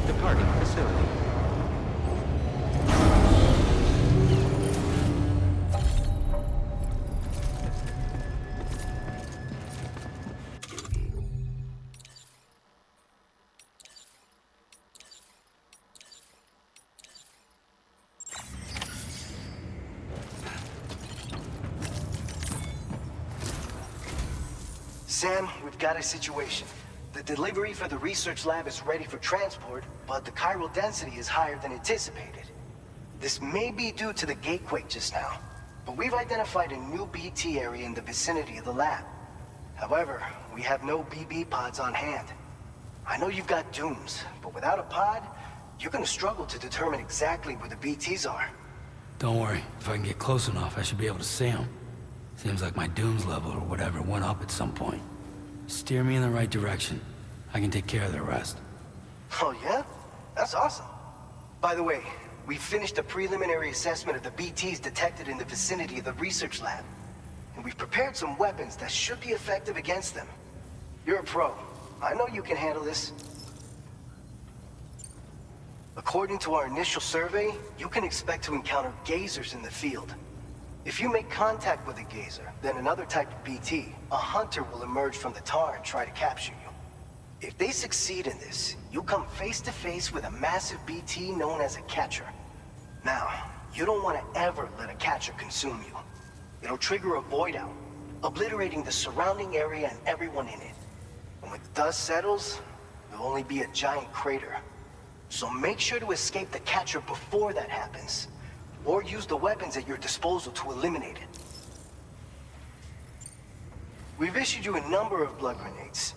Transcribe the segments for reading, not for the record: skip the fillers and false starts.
Departing facility. Sam, we've got a situation. The delivery for the research lab is ready for transport, but the chiral density is higher than anticipated. This may be due to the gatequake just now, but we've identified a new BT area in the vicinity of the lab. However, we have no BB pods on hand. I know you've got dooms, but without a pod, you're gonna struggle to determine exactly where the BTs are. Don't worry, if I can get close enough, I should be able to see them. Seems like my dooms level or whatever went up at some point. Steer me in the right direction. I can take care of the rest. Oh yeah? That's awesome. By the way, we finished a preliminary assessment of the BTs detected in the vicinity of the research lab. And we've prepared some weapons that should be effective against them. You're a pro. I know you can handle this. According to our initial survey, you can expect to encounter gazers in the field. If you make contact with a gazer, then another type of BT, a hunter will emerge from the tar and try to capture you. If they succeed in this, you'll come face to face with a massive BT known as a catcher. Now, you don't want to ever let a catcher consume you. It'll trigger a void out, obliterating the surrounding area and everyone in it. And when the dust settles, there'll only be a giant crater. So make sure to escape the catcher before that happens. Or use the weapons at your disposal to eliminate it. We've issued you a number of blood grenades.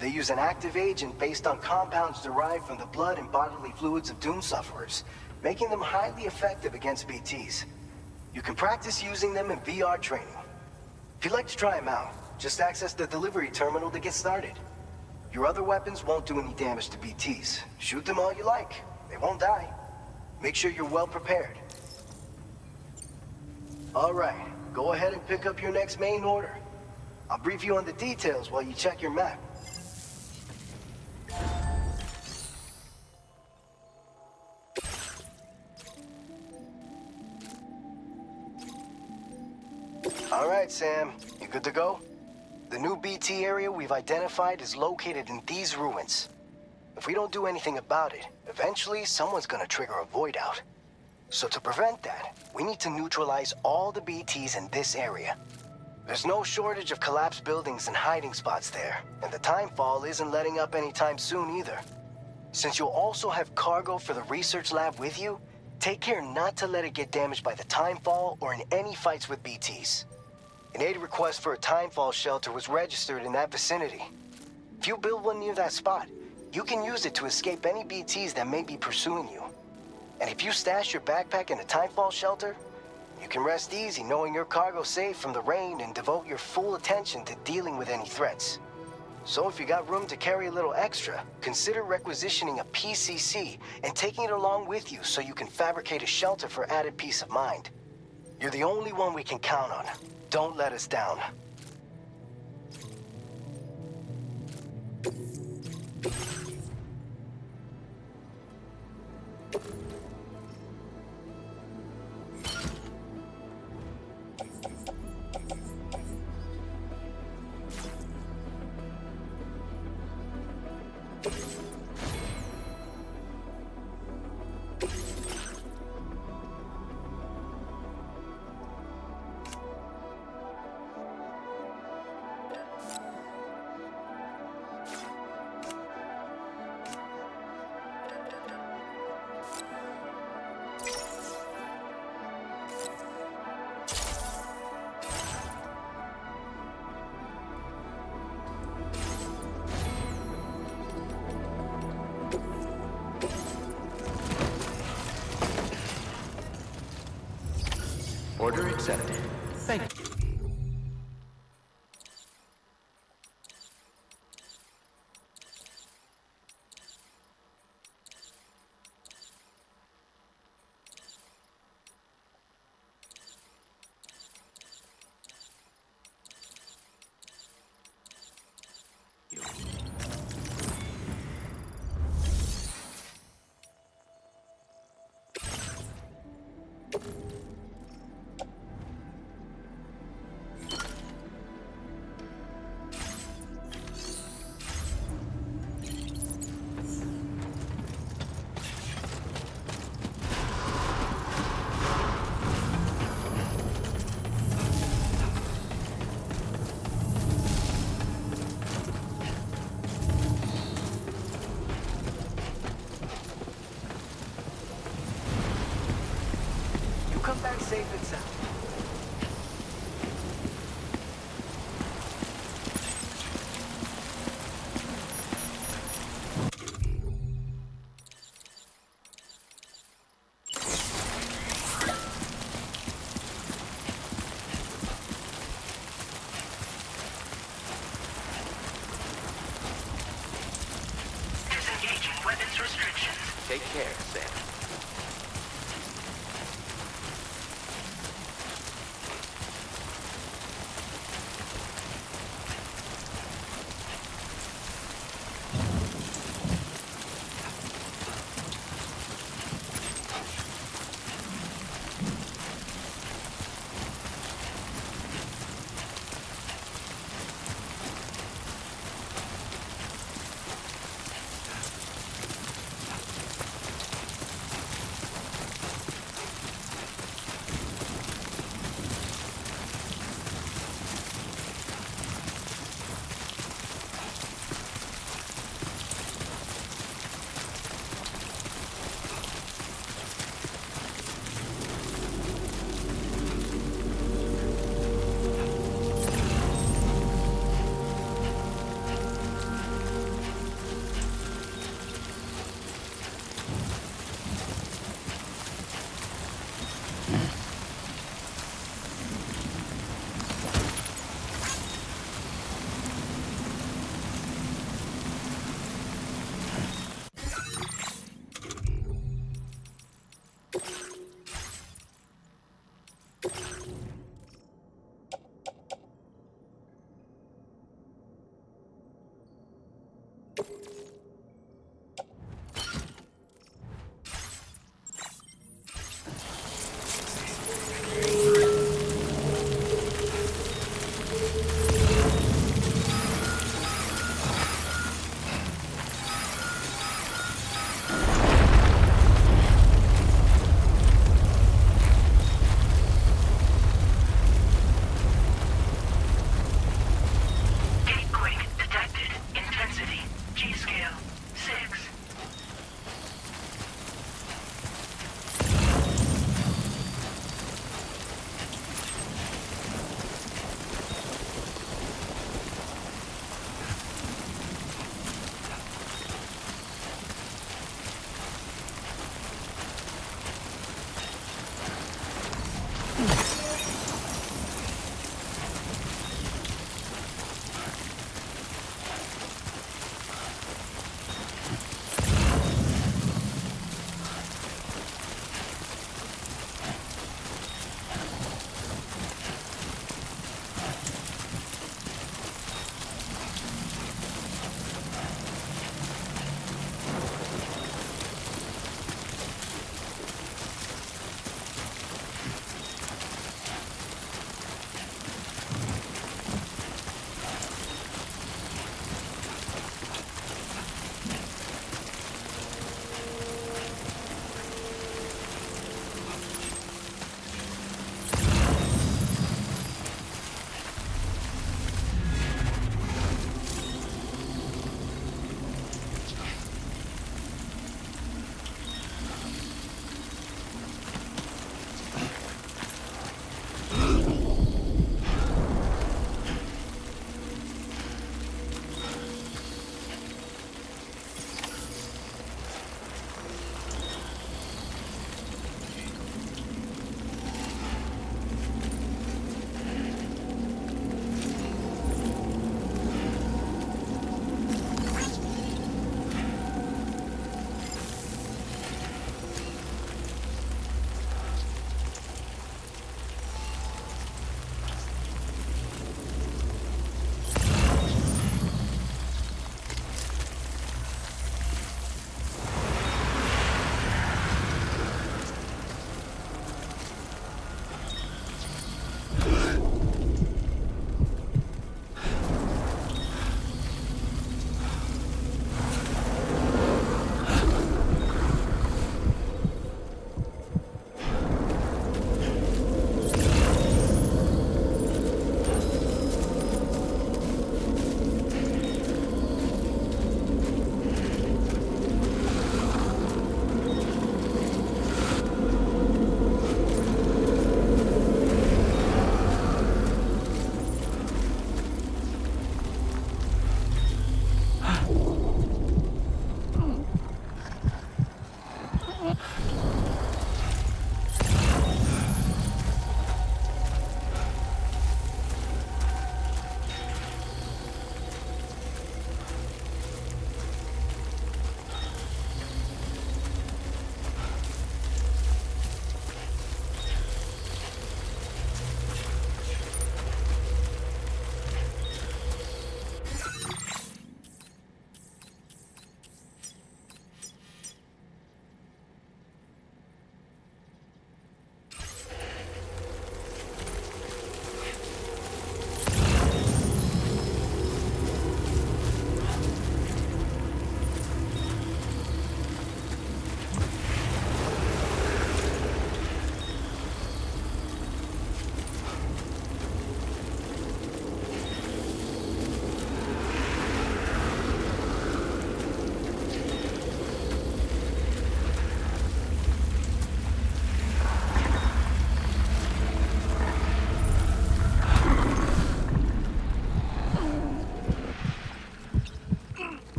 They use an active agent based on compounds derived from the blood and bodily fluids of Doom sufferers, making them highly effective against BTs. You can practice using them in VR training. If you'd like to try them out, just access the delivery terminal to get started. Your other weapons won't do any damage to BTs. Shoot them all you like. They won't die. Make sure you're well prepared. All right, go ahead and pick up your next main order. I'll brief you on the details while you check your map. All right, Sam, you good to go? The new BT area we've identified is located in these ruins. If we don't do anything about it, eventually someone's gonna trigger a void out. So to prevent that, we need to neutralize all the BTs in this area. There's no shortage of collapsed buildings and hiding spots there, and the timefall isn't letting up anytime soon either. Since you'll also have cargo for the research lab with you, take care not to let it get damaged by the timefall or in any fights with BTs. An aid request for a timefall shelter was registered in that vicinity. If you build one near that spot, you can use it to escape any BTs that may be pursuing you. And if you stash your backpack in a timefall shelter, you can rest easy knowing your cargo's safe from the rain and devote your full attention to dealing with any threats. So if you got room to carry a little extra, consider requisitioning a PCC and taking it along with you so you can fabricate a shelter for added peace of mind. You're the only one we can count on. Don't let us down. accepted. Thank you.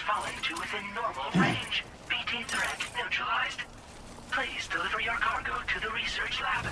fallen to within normal range. BT threat neutralized. Please deliver your cargo to the research lab.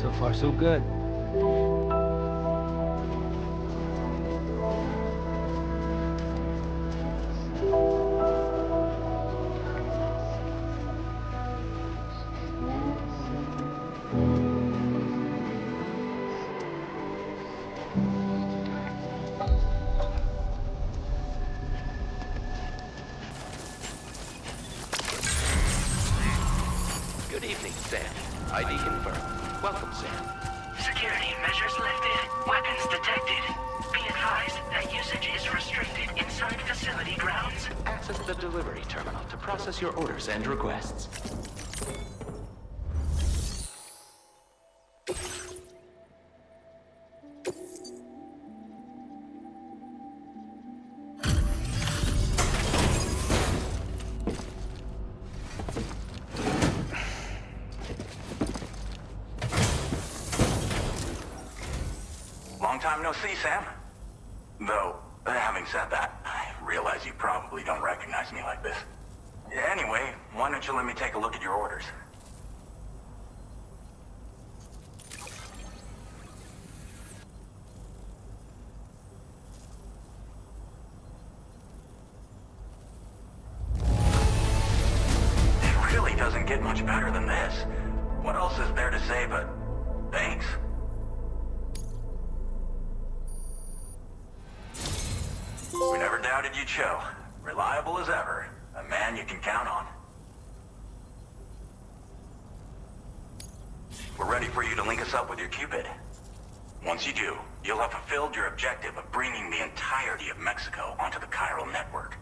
So far, so good. Good evening, Sam. ID confirmed. Welcome, Sam. Security measures lifted. Weapons detected. Be advised that usage is restricted inside facility grounds. Access the delivery terminal to process your orders and requests. Long time no see, Sam. Though, having said that, I realize you probably don't recognize me like this. Anyway, why don't you let me take a look at your orders? It really doesn't get much better than this. What else is there to say but thanks? We never doubted you'd show. Reliable as ever. A man you can count on. We're ready for you to link us up with your Cupid. Once you do, you'll have fulfilled your objective of bringing the entirety of Mexico onto the chiral network.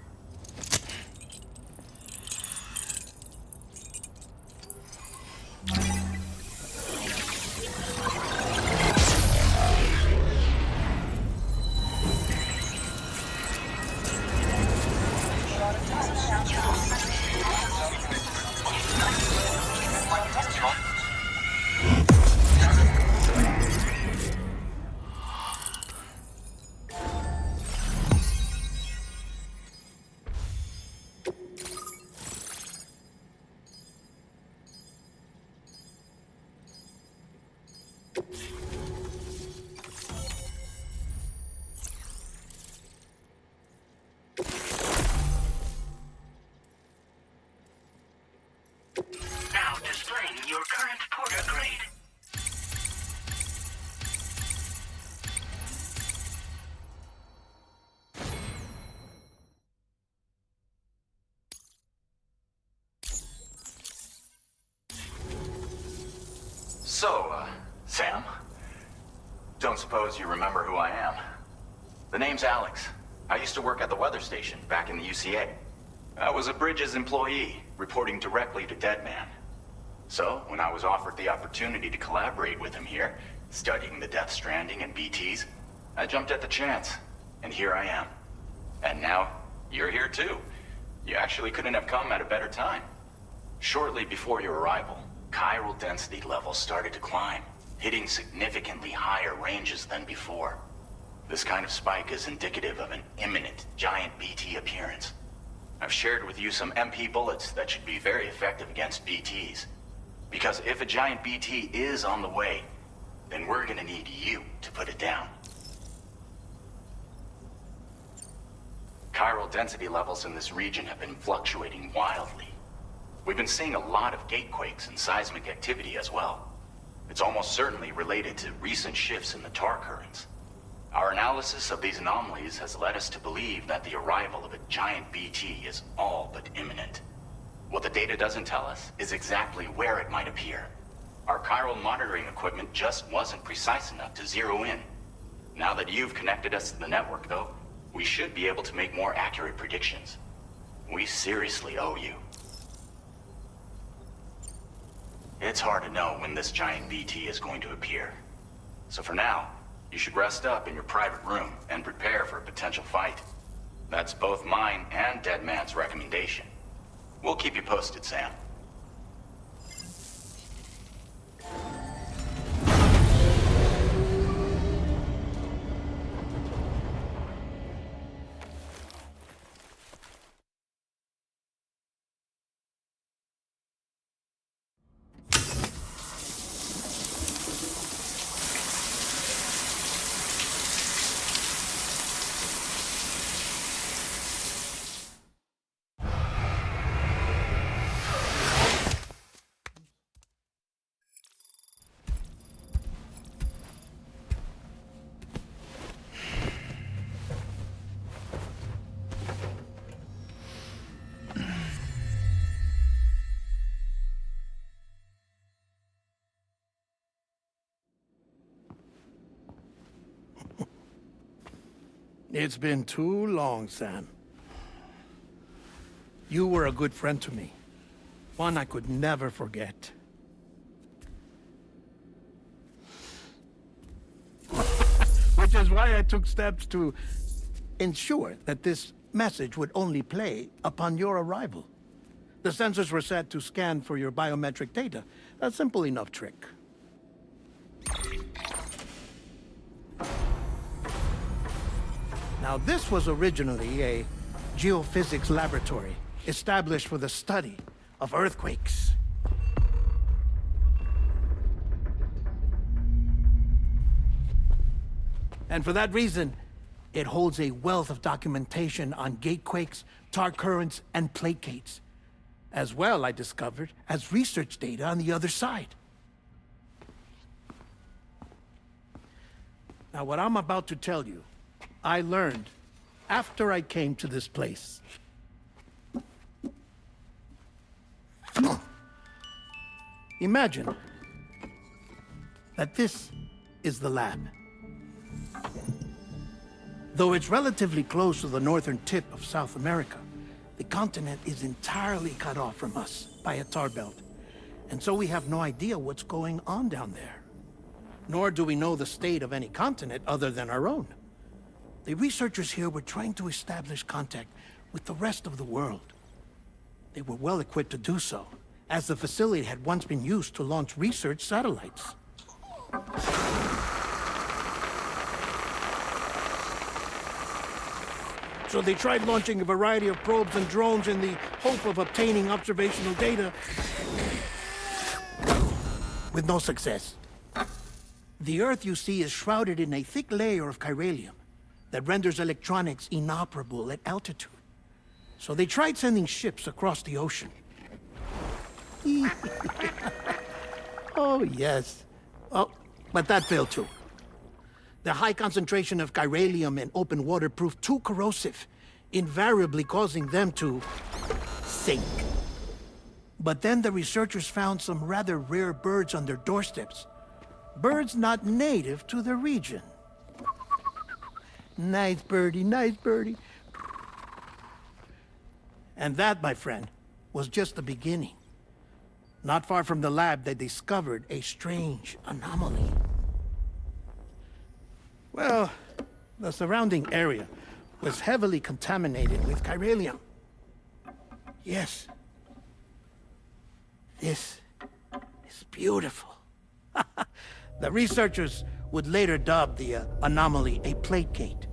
Now displaying your current porter grade. So, Sam, don't suppose you remember who I am? The name's Alex. I used to work at the weather station back in the UCA. I was a Bridges employee, reporting directly to Deadman. So, when I was offered the opportunity to collaborate with him here, studying the Death Stranding and BTs, I jumped at the chance, and here I am. And now, you're here too. You actually couldn't have come at a better time. Shortly before your arrival, chiral density levels started to climb, hitting significantly higher ranges than before. This kind of spike is indicative of an imminent giant BT appearance. I've shared with you some MP bullets that should be very effective against BTs. Because if a giant BT is on the way, then we're gonna need you to put it down. Chiral density levels in this region have been fluctuating wildly. We've been seeing a lot of gatequakes and seismic activity as well. It's almost certainly related to recent shifts in the tar currents. Our analysis of these anomalies has led us to believe that the arrival of a giant BT is all but imminent. What the data doesn't tell us is exactly where it might appear. Our chiral monitoring equipment just wasn't precise enough to zero in. Now that you've connected us to the network, though, we should be able to make more accurate predictions. We seriously owe you. It's hard to know when this giant BT is going to appear. So for now, you should rest up in your private room and prepare for a potential fight. That's both mine and Deadman's recommendation. We'll keep you posted, Sam. It's been too long, Sam. You were a good friend to me. One I could never forget. Which is why I took steps to ensure that this message would only play upon your arrival. The sensors were set to scan for your biometric data. A simple enough trick. Now, this was originally a geophysics laboratory established for the study of earthquakes. And for that reason, it holds a wealth of documentation on gatequakes, tar currents, and placates. As well, I discovered, as research data on the other side. Now, what I'm about to tell you, I learned after I came to this place. Imagine that this is the lab. Though it's relatively close to the northern tip of South America, the continent is entirely cut off from us by a tar belt. And so we have no idea what's going on down there. Nor do we know the state of any continent other than our own. The researchers here were trying to establish contact with the rest of the world. They were well equipped to do so, as the facility had once been used to launch research satellites. So they tried launching a variety of probes and drones in the hope of obtaining observational data, with no success. The Earth, you see, is shrouded in a thick layer of chiralium that renders electronics inoperable at altitude. So they tried sending ships across the ocean. Oh, yes. Oh, but that failed too. The high concentration of chiralium in open water proved too corrosive, invariably causing them to sink. But then the researchers found some rather rare birds on their doorsteps. Birds not native to the region. Nice birdie, nice birdie. And that, my friend, was just the beginning. Not far from the lab, they discovered a strange anomaly. Well, the surrounding area was heavily contaminated with chiralium. Yes. This is beautiful. The researchers would later dub the anomaly a plate gate.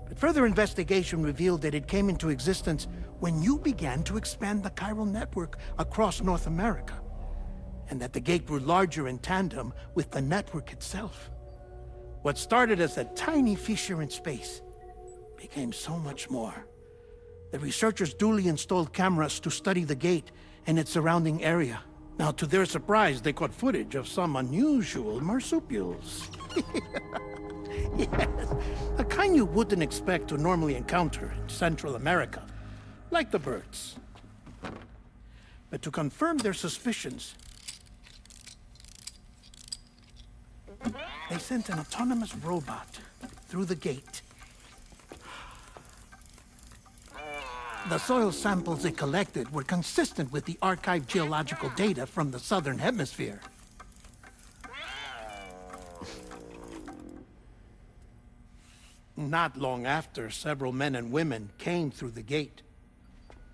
But further investigation revealed that it came into existence when you began to expand the chiral network across North America, and that the gate grew larger in tandem with the network itself. What started as a tiny fissure in space became so much more. The researchers duly installed cameras to study the gate and its surrounding area. Now, to their surprise, they caught footage of some unusual marsupials. Yes, a kind you wouldn't expect to normally encounter in Central America, like the birds. But to confirm their suspicions, they sent an autonomous robot through the gate. The soil samples it collected were consistent with the archived geological data from the southern hemisphere. Not long after, several men and women came through the gate.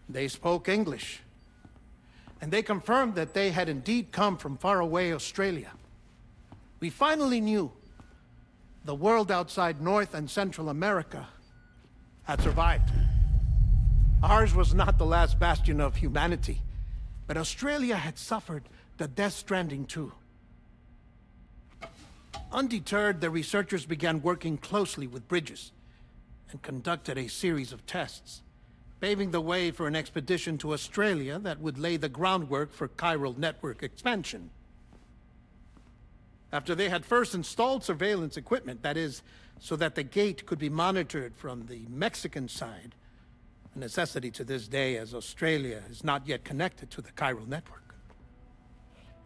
They spoke English, and they confirmed that they had indeed come from faraway Australia. We finally knew the world outside North and Central America had survived. Ours was not the last bastion of humanity, but Australia had suffered the death stranding too. Undeterred, the researchers began working closely with Bridges and conducted a series of tests, paving the way for an expedition to Australia that would lay the groundwork for chiral network expansion. After they had first installed surveillance equipment, that is, so that the gate could be monitored from the Mexican side, a necessity to this day as Australia is not yet connected to the chiral network.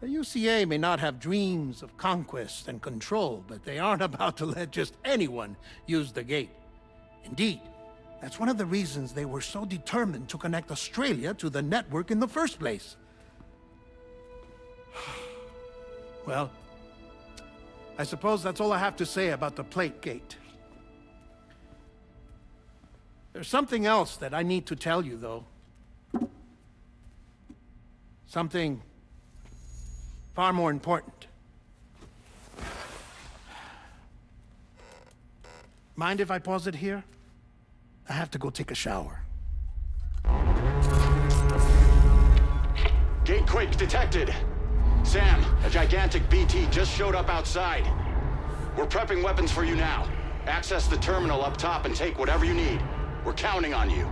The UCA may not have dreams of conquest and control, but they aren't about to let just anyone use the gate. Indeed, that's one of the reasons they were so determined to connect Australia to the network in the first place. Well, I suppose that's all I have to say about the plate gate. There's something else that I need to tell you, though. Something far more important. Mind if I pause it here? I have to go take a shower. Gate quake detected. Sam, a gigantic BT just showed up outside. We're prepping weapons for you now. Access the terminal up top and take whatever you need. We're counting on you.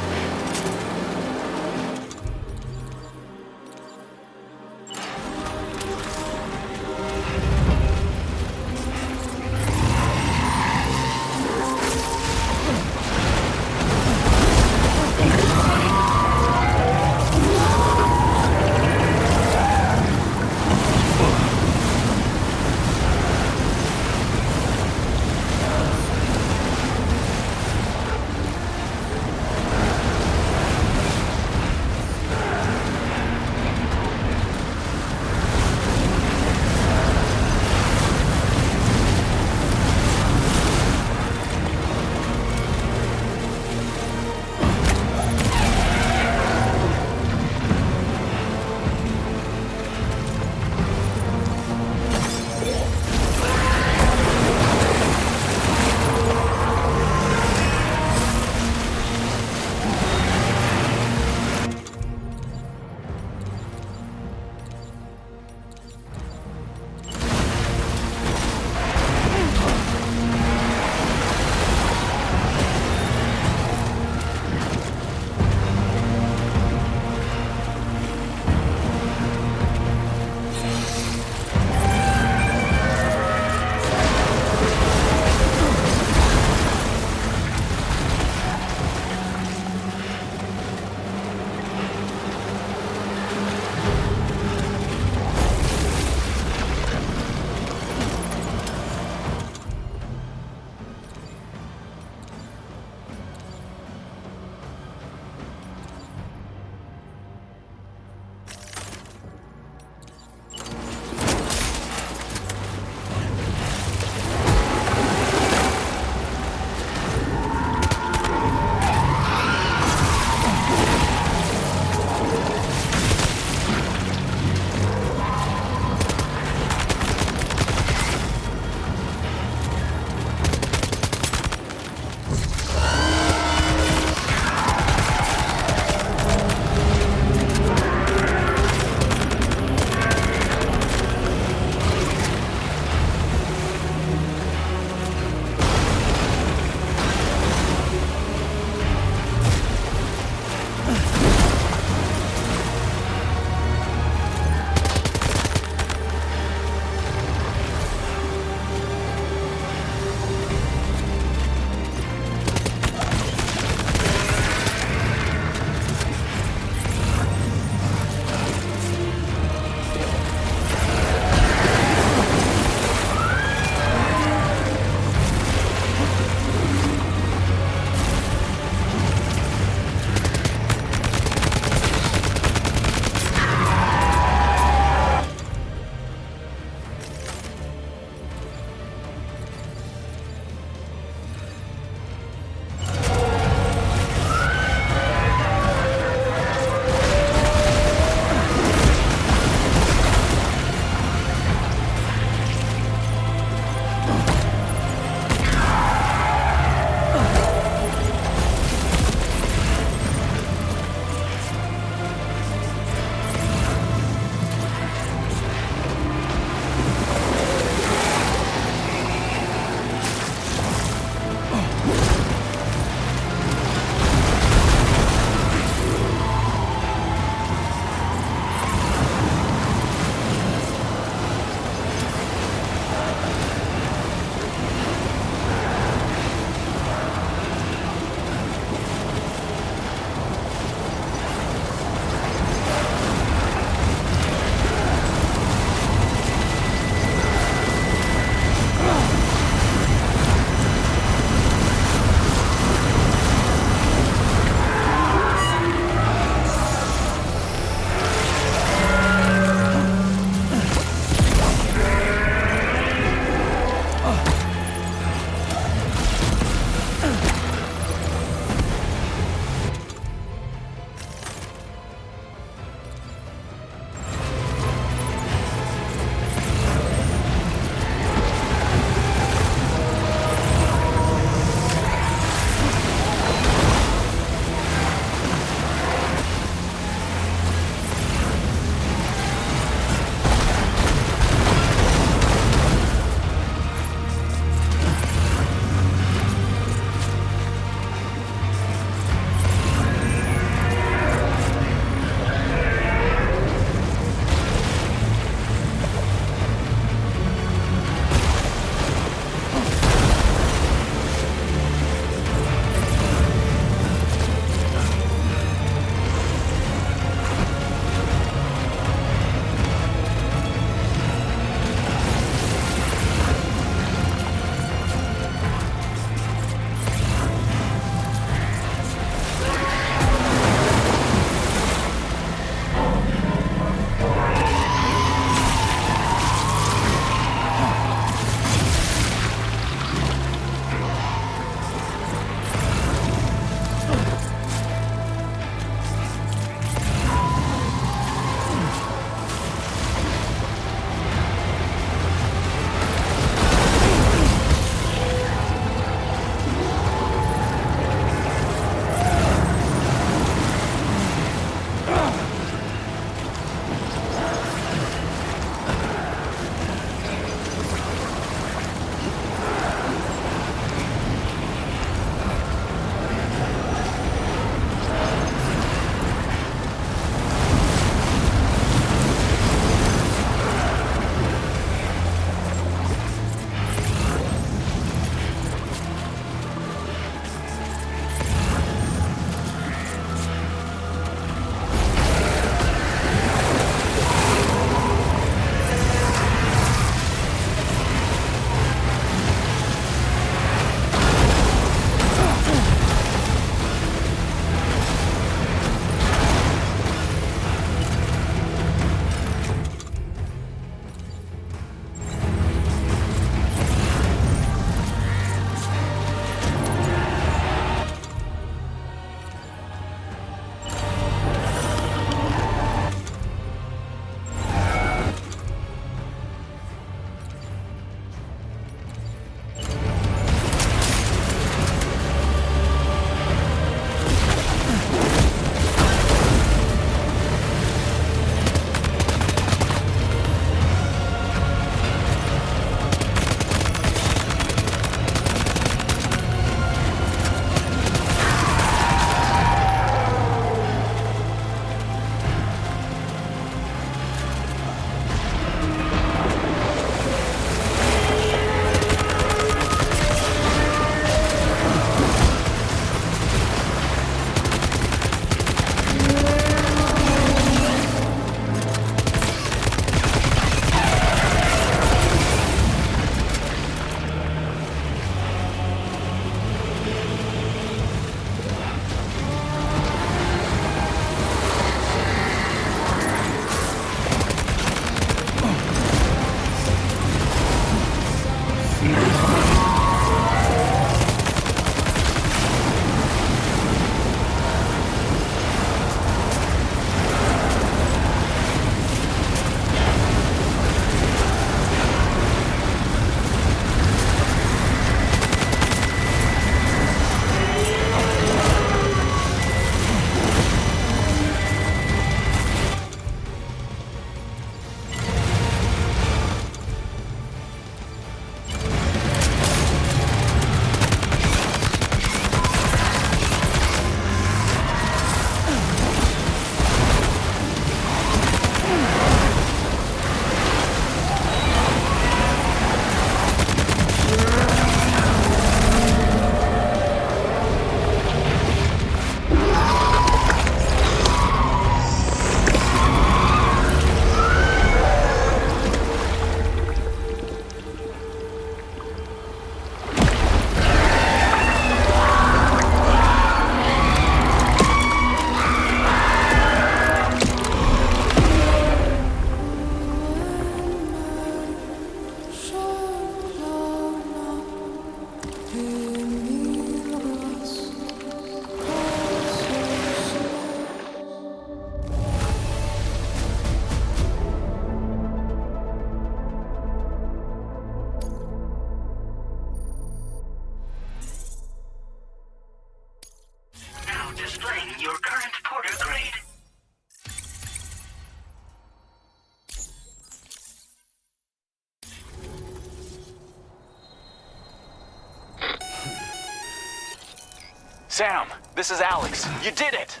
Sam, this is Alex. You did it!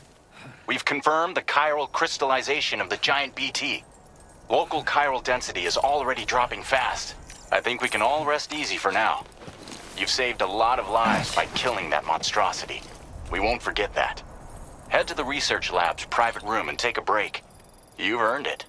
We've confirmed the chiral crystallization of the giant BT. Local chiral density is already dropping fast. I think we can all rest easy for now. You've saved a lot of lives by killing that monstrosity. We won't forget that. Head to the research lab's private room and take a break. You've earned it.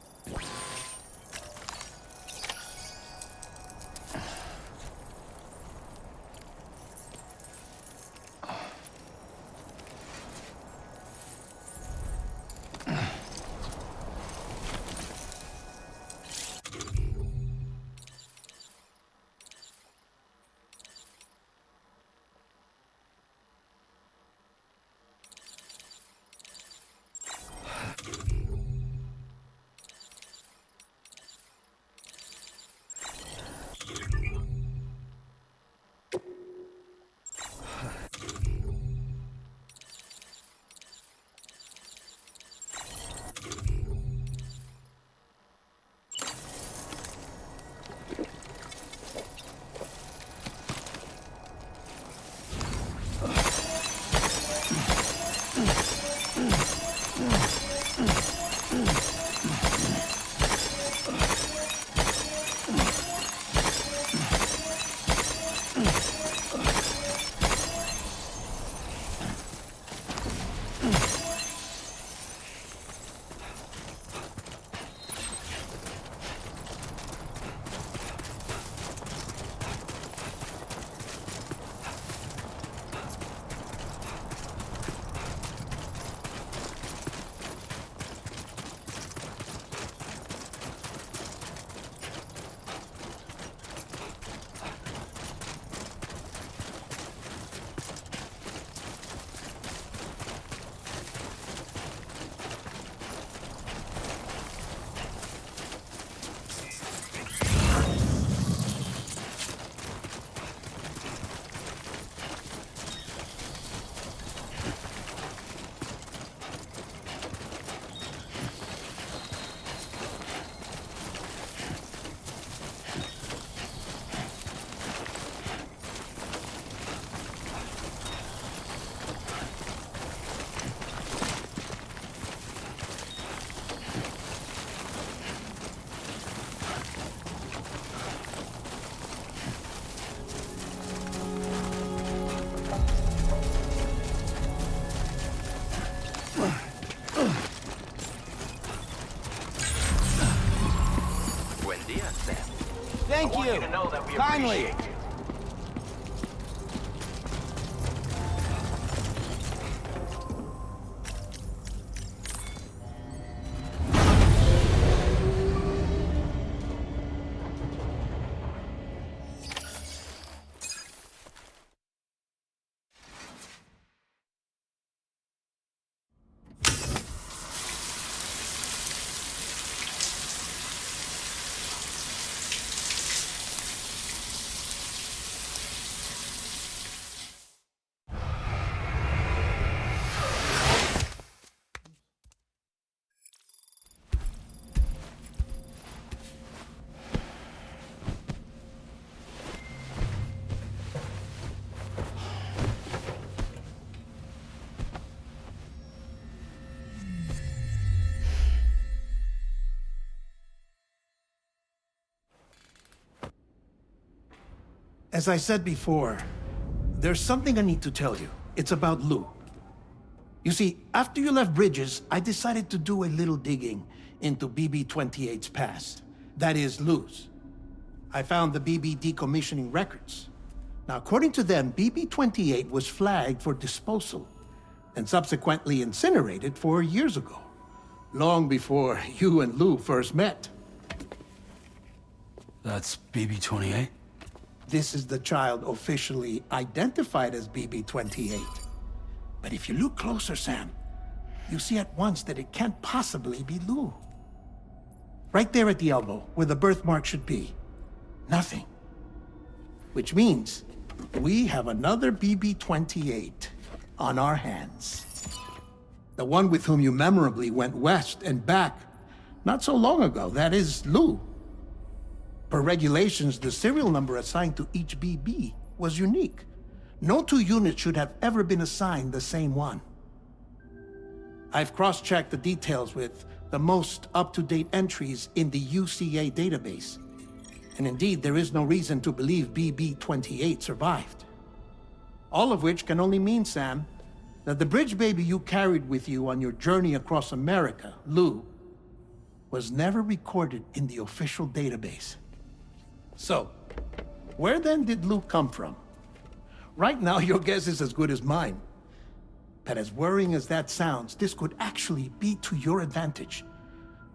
Thank I want you. you to know that we Finally. appreciate you. As I said before, there's something I need to tell you. It's about Lou. You see, after you left Bridges, I decided to do a little digging into BB-28's past. That is, Lou's. I found the BB decommissioning records. Now, according to them, BB-28 was flagged for disposal and subsequently incinerated 4 years ago, long before you and Lou first met. That's BB-28? This is the child officially identified as BB-28. But if you look closer, Sam, you see at once that it can't possibly be Lou. Right there at the elbow, where the birthmark should be. Nothing. Which means we have another BB-28 on our hands. The one with whom you memorably went west and back not so long ago, that is Lou. Per regulations, the serial number assigned to each BB was unique. No two units should have ever been assigned the same one. I've cross-checked the details with the most up-to-date entries in the UCA database. And indeed, there is no reason to believe BB-28 survived. All of which can only mean, Sam, that the bridge baby you carried with you on your journey across America, Lou, was never recorded in the official database. So, where then did Lou come from? Right now, your guess is as good as mine. But as worrying as that sounds, this could actually be to your advantage,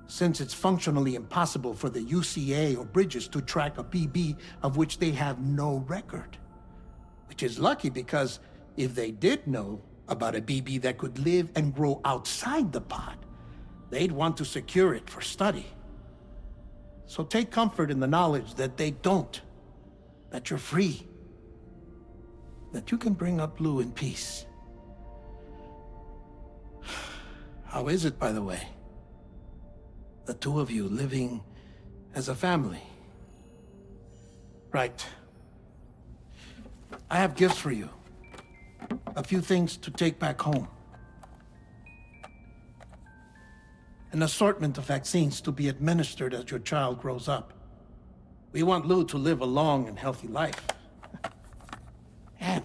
since it's functionally impossible for the UCA or Bridges to track a BB of which they have no record. Which is lucky because if they did know about a BB that could live and grow outside the pod, they'd want to secure it for study. So take comfort in the knowledge that they don't, that you're free, that you can bring up Lou in peace. How is it, by the way? The two of you living as a family. Right. I have gifts for you. A few things to take back home. An assortment of vaccines to be administered as your child grows up. We want Lou to live a long and healthy life. And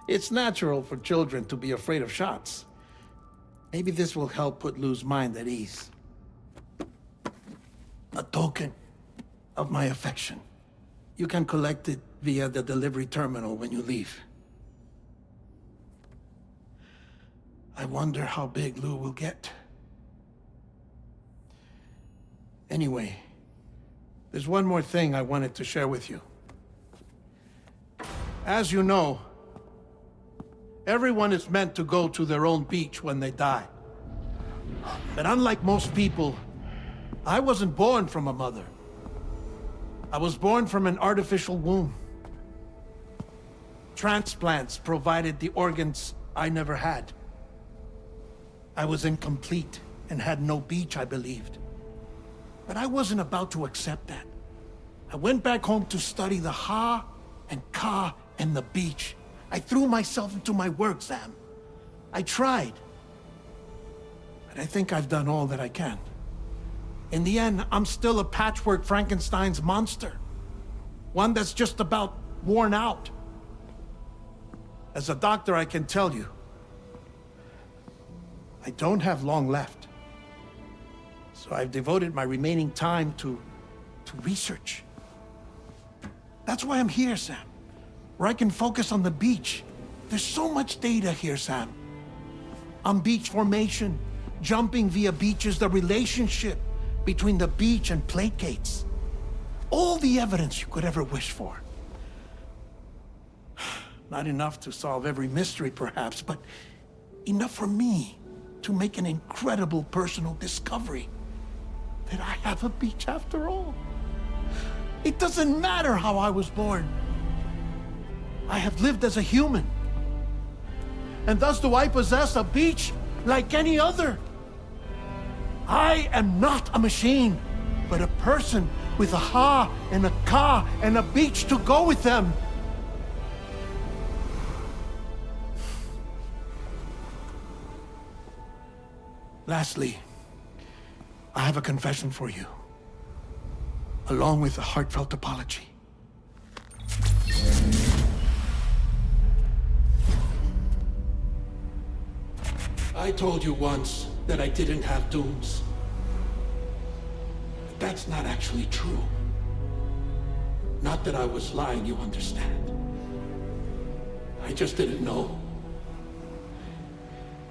it's natural for children to be afraid of shots. Maybe this will help put Lou's mind at ease. A token of my affection. You can collect it via the delivery terminal when you leave. I wonder how big Lou will get. Anyway, there's one more thing I wanted to share with you. As you know, everyone is meant to go to their own beach when they die. But unlike most people, I wasn't born from a mother. I was born from an artificial womb. Transplants provided the organs I never had. I was incomplete and had no beach, I believed. But I wasn't about to accept that. I went back home to study the Ha and Ka and the beach. I threw myself into my work, Sam. I tried. But I think I've done all that I can. In the end, I'm still a patchwork Frankenstein's monster. One that's just about worn out. As a doctor, I can tell you, I don't have long left. So I've devoted my remaining time to research. That's why I'm here, Sam. Where I can focus on the beach. There's so much data here, Sam. On beach formation, jumping via beaches, the relationship between the beach and placates. All the evidence you could ever wish for. Not enough to solve every mystery, perhaps, but enough for me to make an incredible personal discovery. That I have a beach after all. It doesn't matter how I was born. I have lived as a human. And thus do I possess a beach like any other. I am not a machine, but a person with a Ha and a Ka and a beach to go with them. Lastly, I have a confession for you, along with a heartfelt apology. I told you once that I didn't have dooms. But that's not actually true. Not that I was lying, you understand. I just didn't know.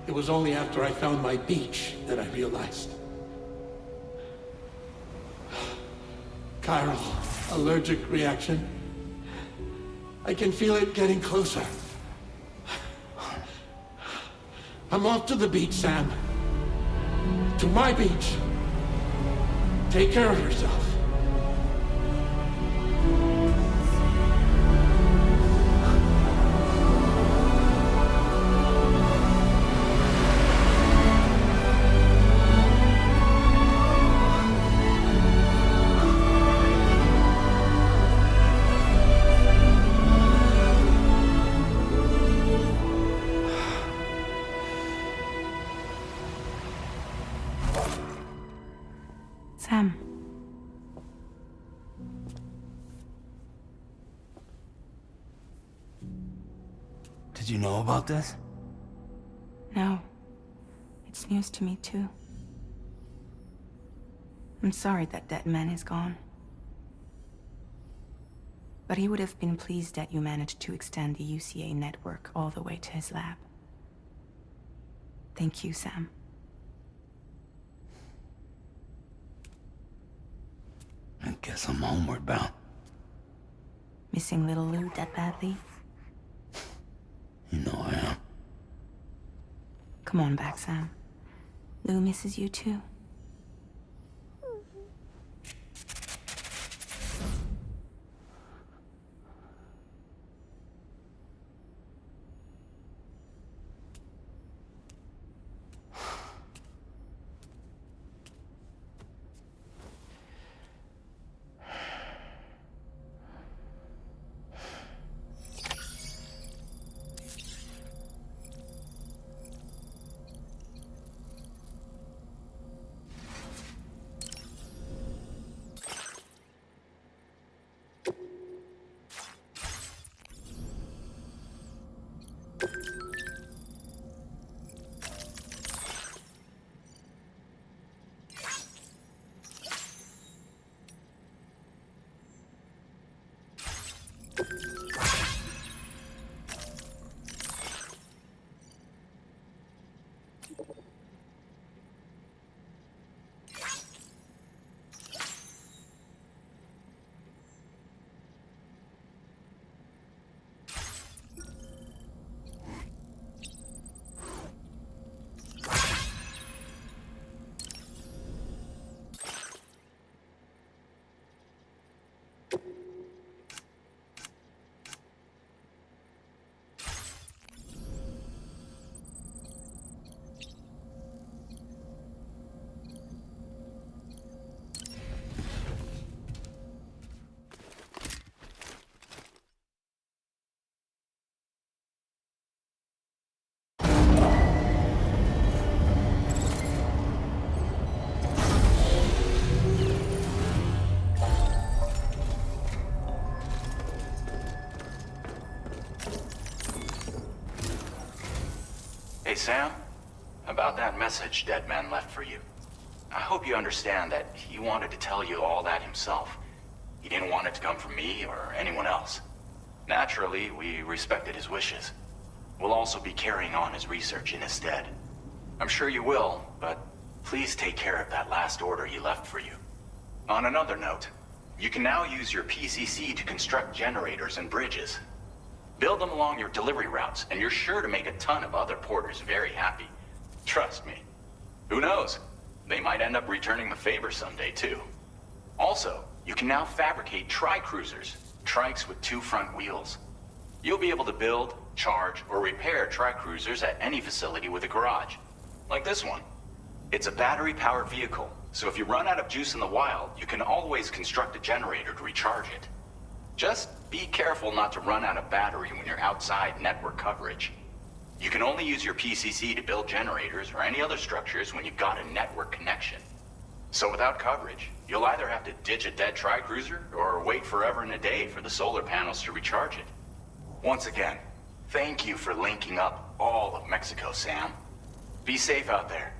It was only after I found my beach that I realized. Chiral allergic reaction. I can feel it getting closer. I'm off to the beach, Sam. To my beach. Take care of yourself. Did you know about this? No. It's news to me, too. I'm sorry that that man is gone. But he would have been pleased that you managed to extend the UCA network all the way to his lab. Thank you, Sam. I guess I'm homeward bound. Missing little Lou that badly? You know I am. Come on back, Sam. Lou misses you too. Hey, Sam. About that message Deadman left for you. I hope you understand that he wanted to tell you all that himself. He didn't want it to come from me or anyone else. Naturally, we respected his wishes. We'll also be carrying on his research in his stead. I'm sure you will, but please take care of that last order he left for you. On another note, you can now use your PCC to construct generators and bridges. Build them along your delivery routes, and you're sure to make a ton of other porters very happy. Trust me. Who knows? They might end up returning the favor someday, too. Also, you can now fabricate tri-cruisers, trikes with 2 front wheels. You'll be able to build, charge, or repair tri-cruisers at any facility with a garage. Like this one. It's a battery-powered vehicle, so if you run out of juice in the wild, you can always construct a generator to recharge it. Just be careful not to run out of battery when you're outside network coverage. You can only use your PCC to build generators or any other structures when you've got a network connection. So without coverage, you'll either have to ditch a dead tri-cruiser or wait forever and a day for the solar panels to recharge it. Once again, thank you for linking up all of Mexico, Sam. Be safe out there,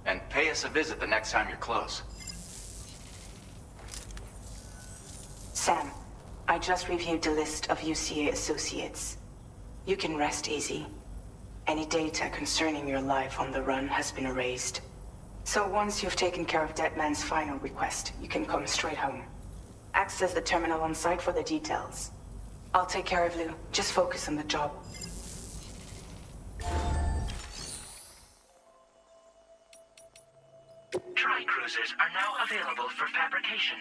and pay us a visit the next time you're close. Sam, I just reviewed the list of UCA associates. You can rest easy. Any data concerning your life on the run has been erased. So once you've taken care of Deadman's final request, you can come straight home. Access the terminal on site for the details. I'll take care of Lou. Just focus on the job. Tri-cruisers are now available for fabrication.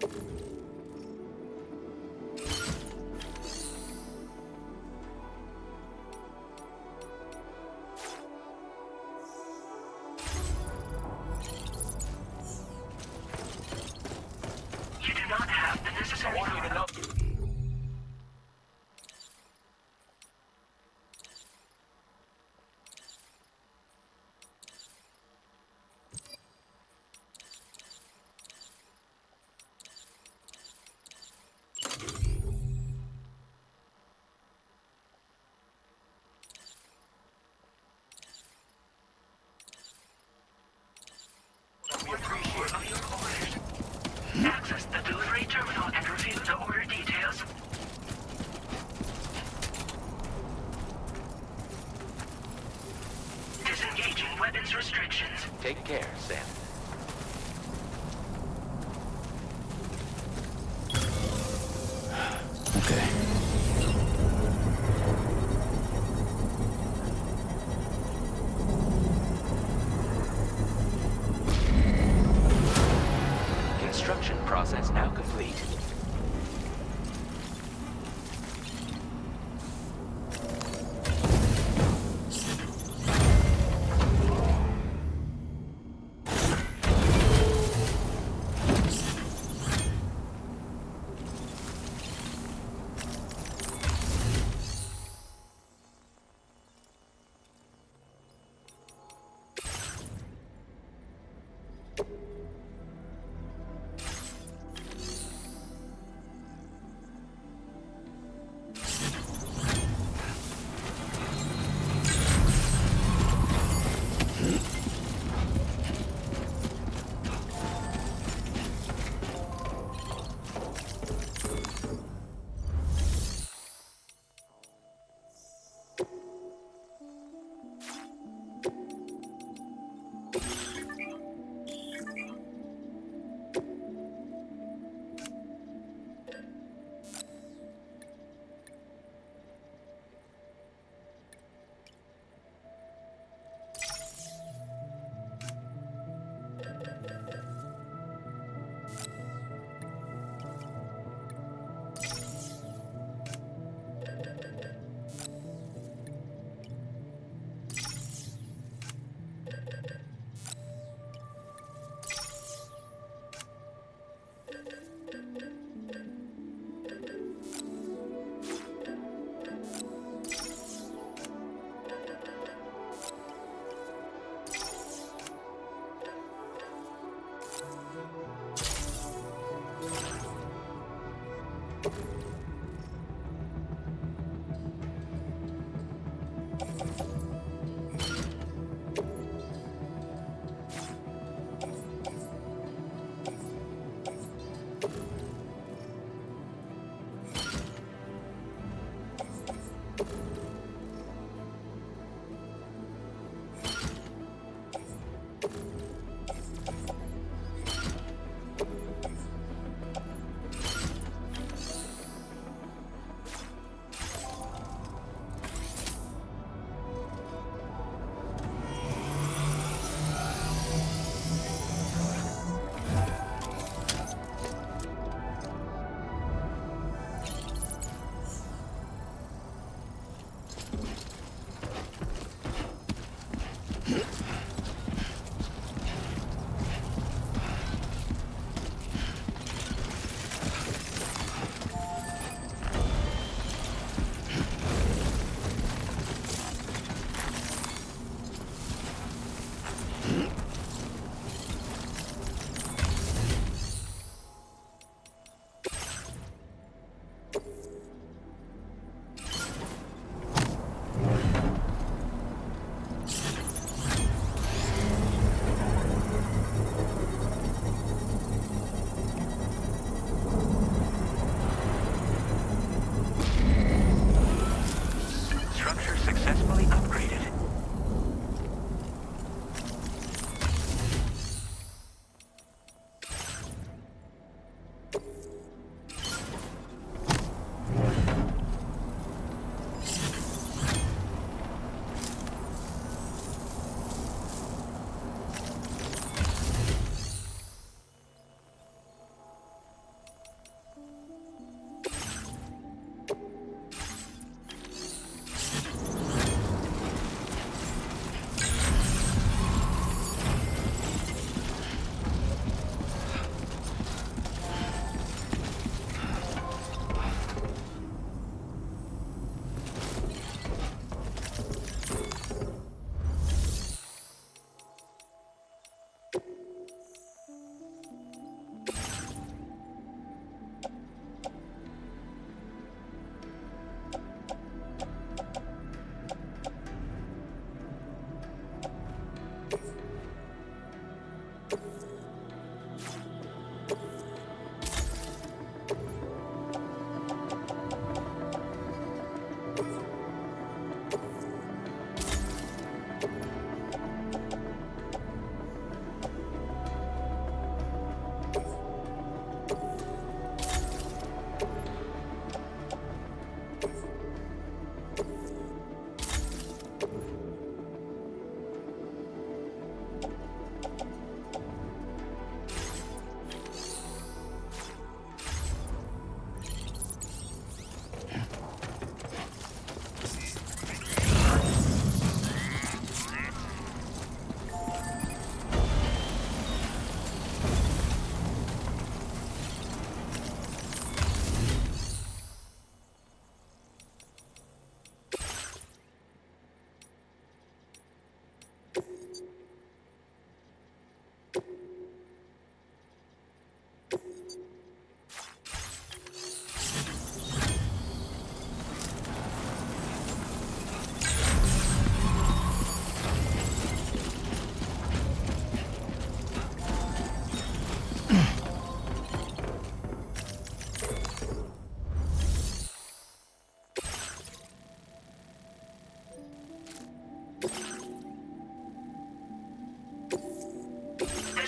You do not have the necessary protocol. Access the delivery terminal and review the order details. Disengaging weapons restrictions. Take care, Sam. Okay. Construction process now complete.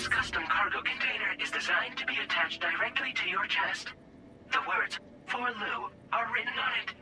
This custom cargo container is designed to be attached directly to your chest. The words, "For Lou," are written on it.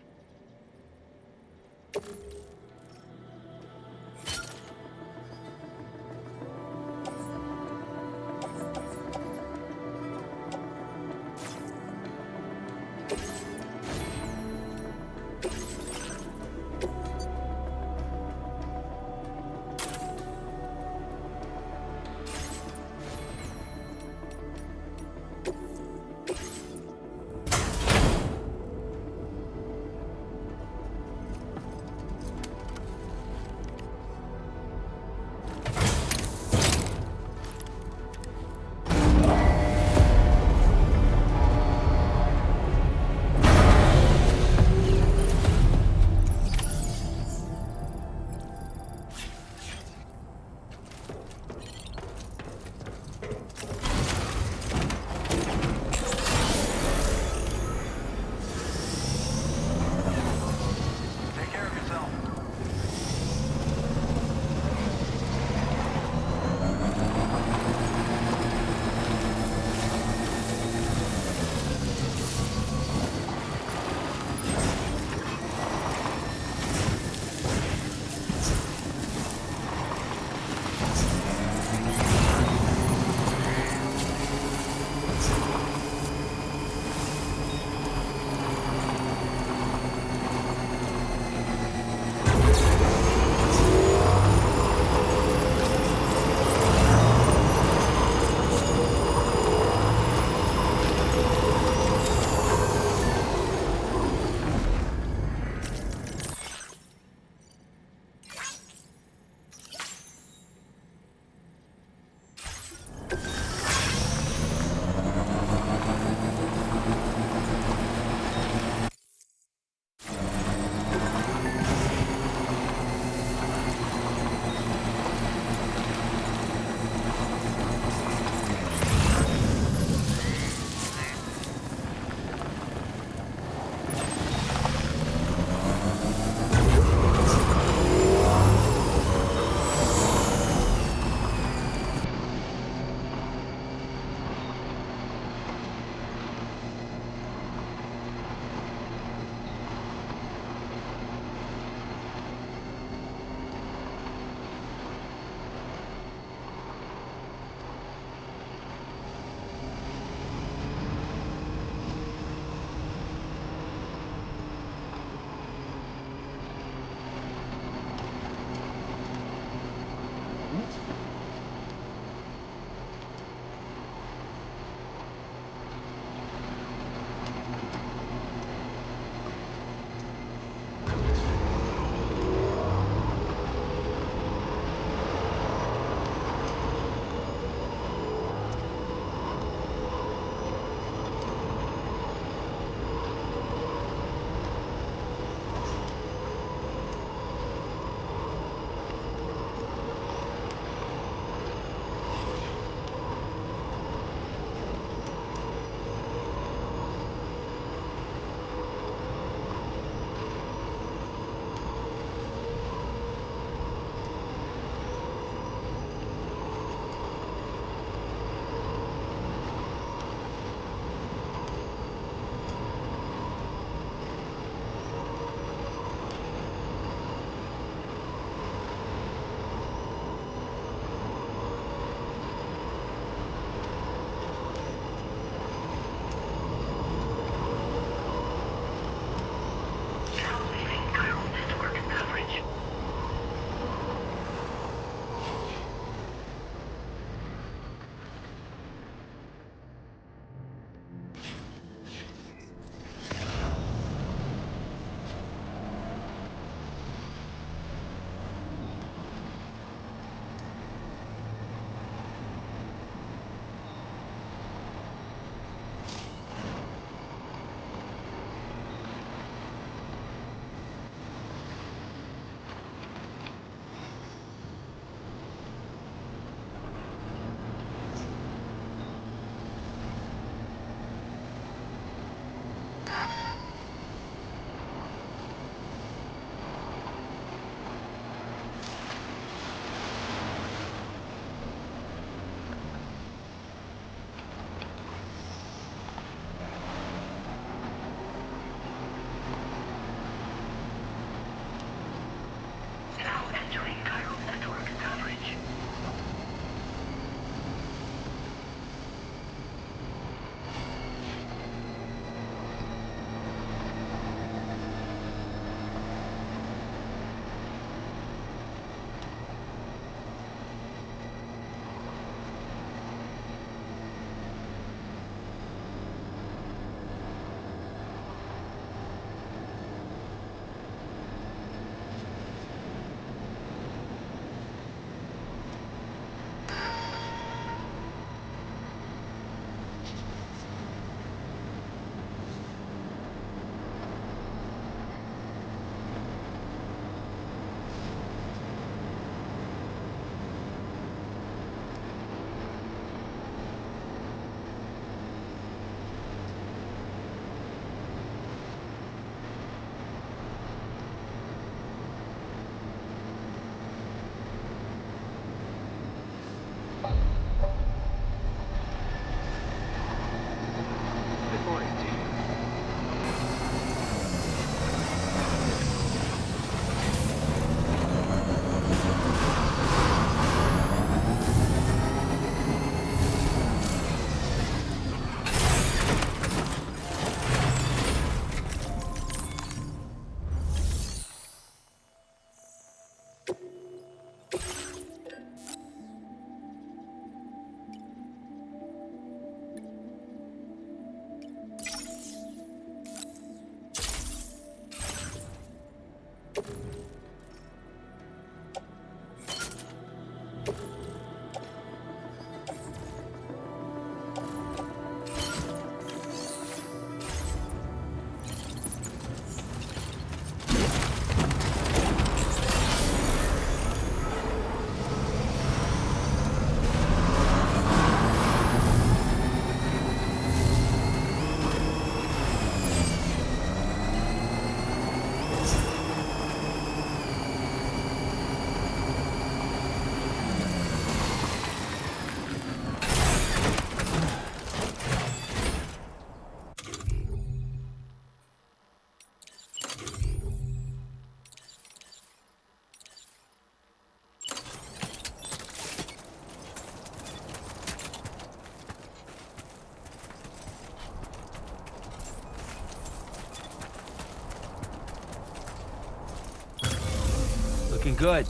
Looking good.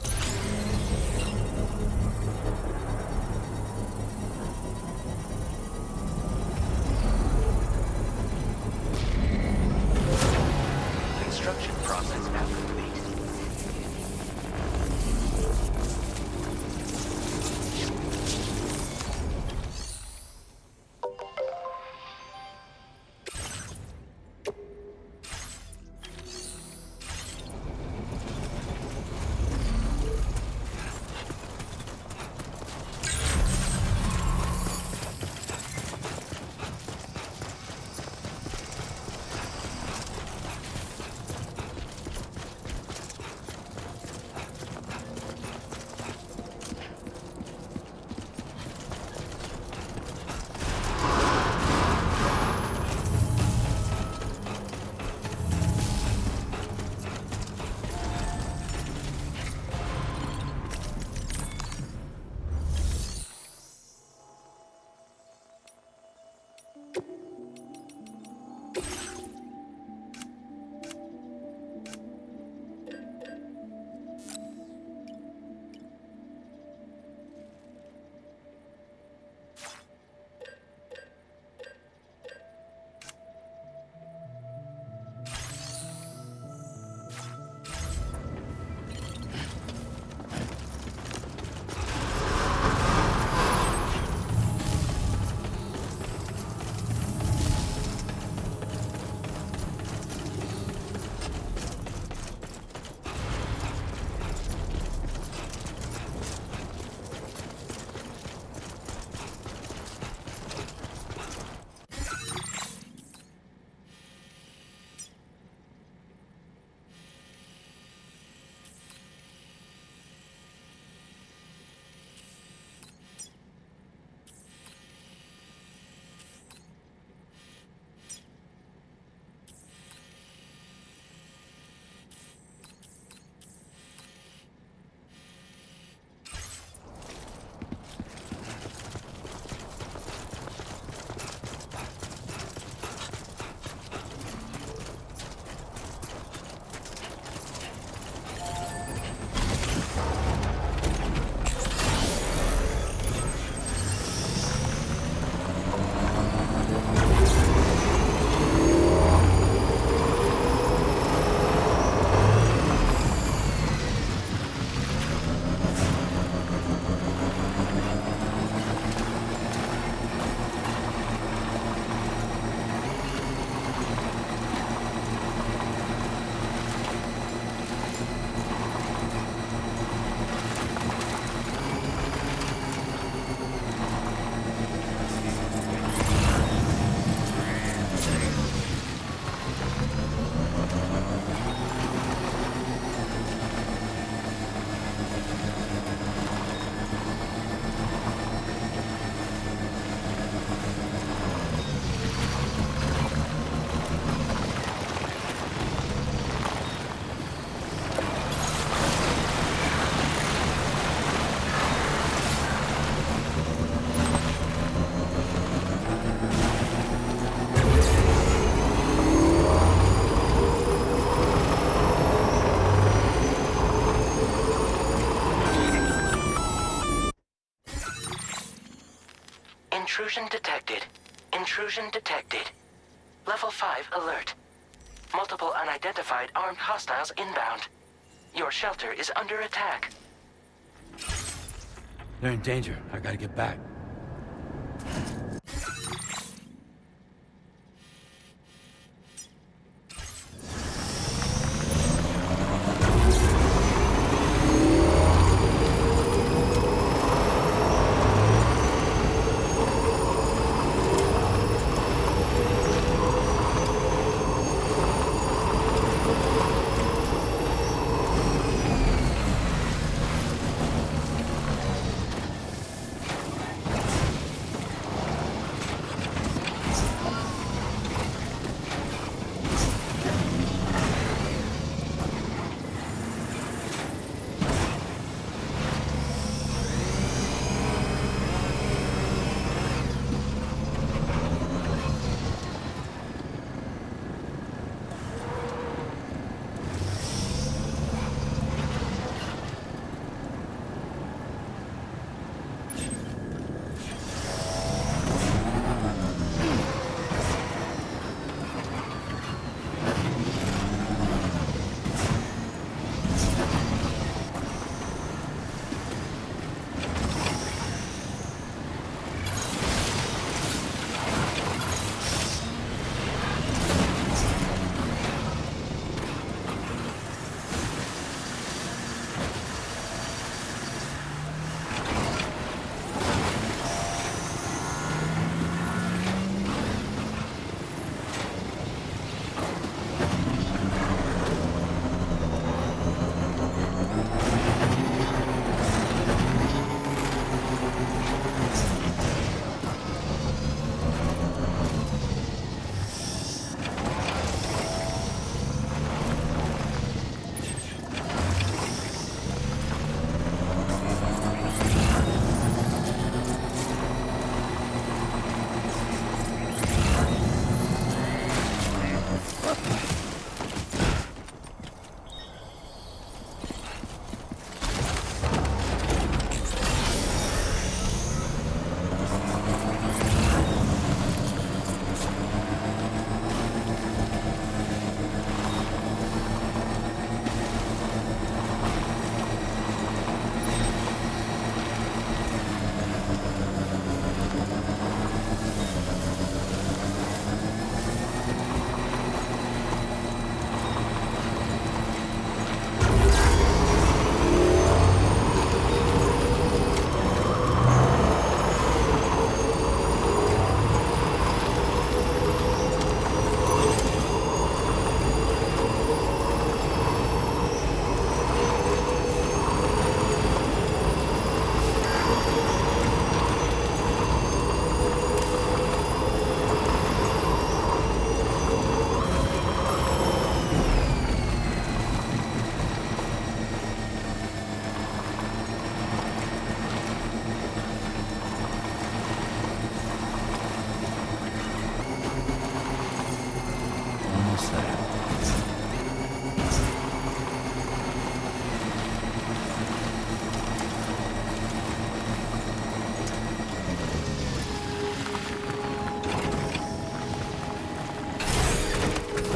Construction process now complete. Intrusion detected. Intrusion detected. Level 5 alert. Multiple unidentified armed hostiles inbound. Your shelter is under attack. They're in danger. I gotta get back.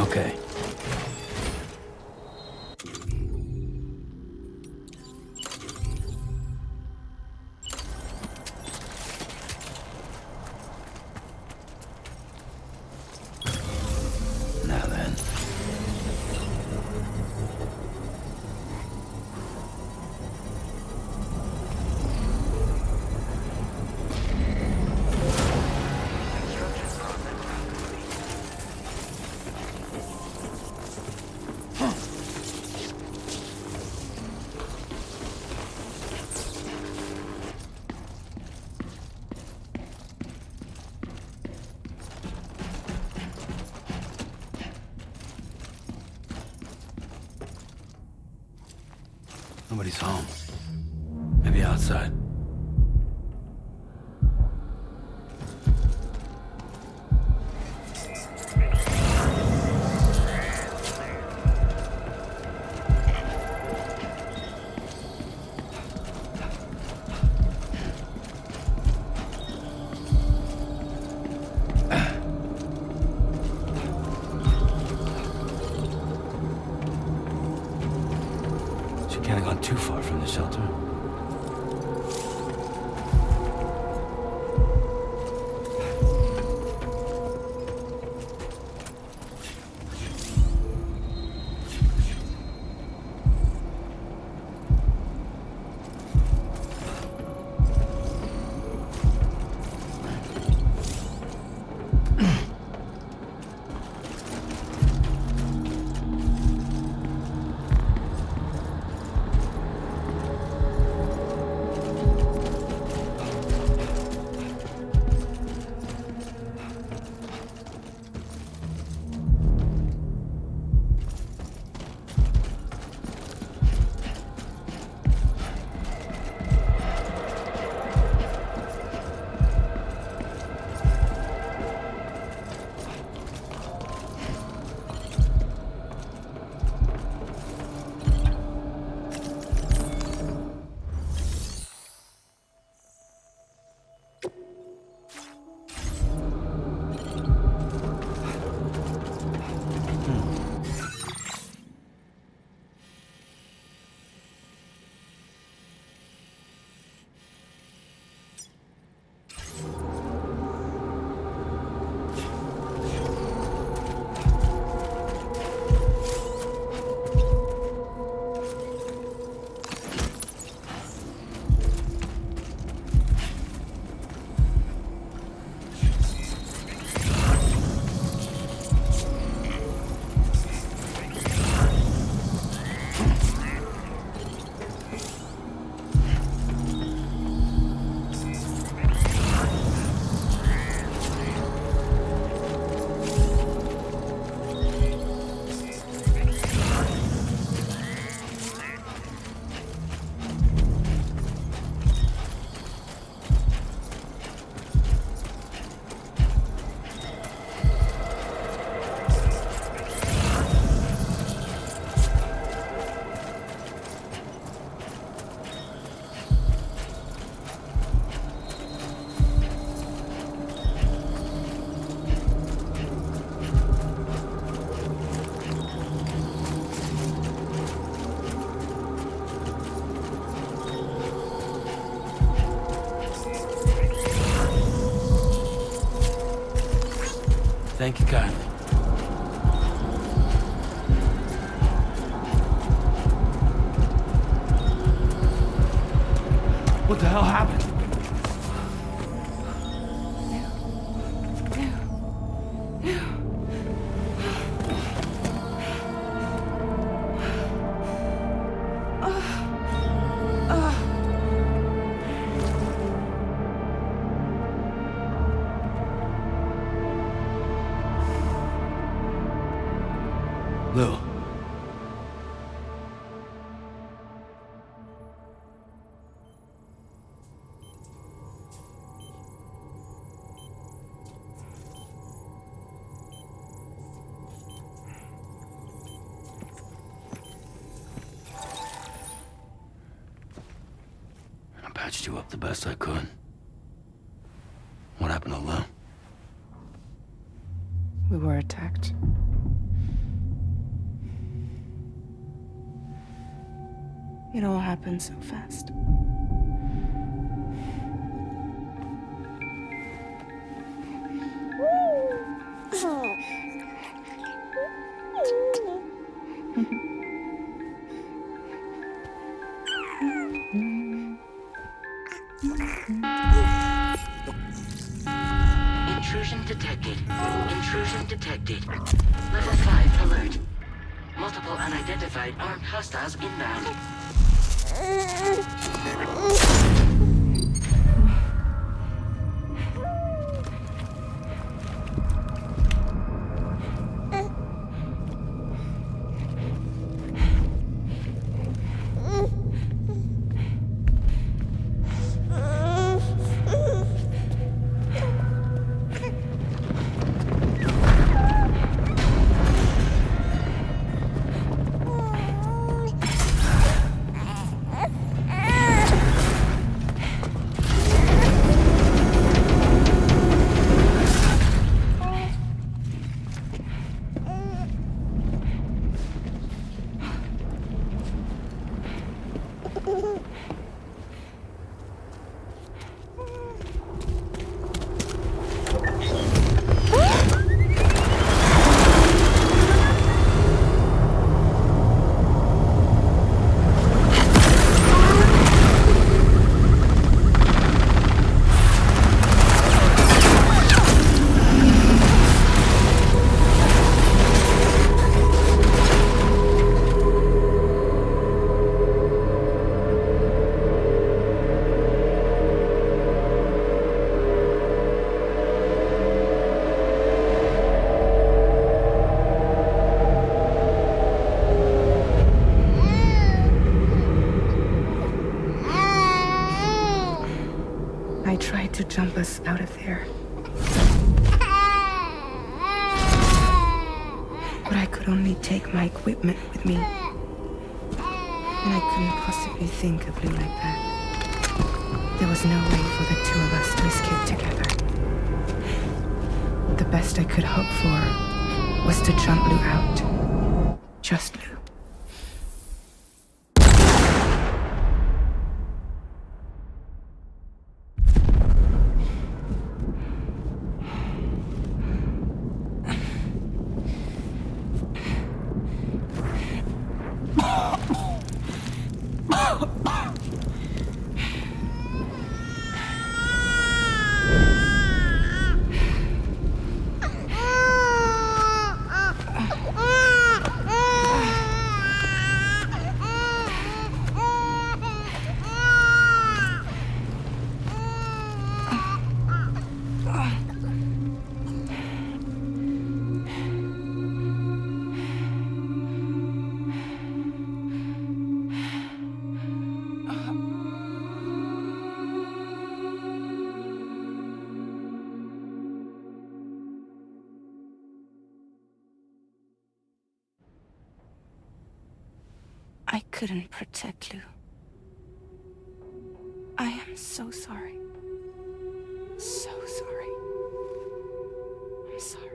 Okay. Now then. Nobody's home. Maybe outside. Can't have gone too far from the shelter. Thank you kindly. What the hell happened? Lou. I patched you up the best I could. What happened to Lou? We were attacked. It all happened so fast. Intrusion detected. Intrusion detected. Level 5 alert. Multiple unidentified armed hostiles inbound. I tried to jump us out of there. But I could only take my equipment with me. And I couldn't possibly think of Lou like that. There was no way for the two of us to escape together. The best I could hope for was to jump Lou out. Just Lou. I couldn't protect Lou. I am so sorry. So sorry. I'm sorry.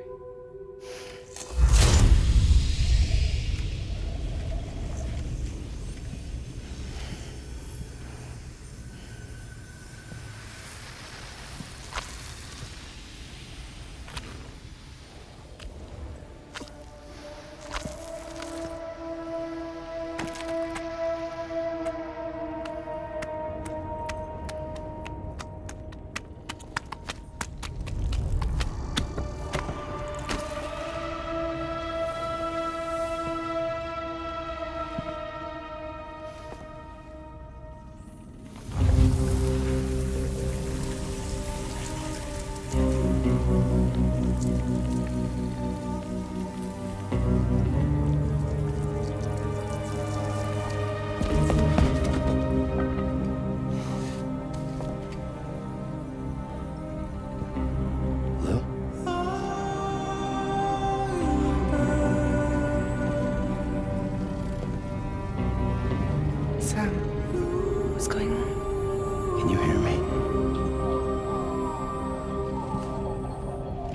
What's going on? Can you hear me?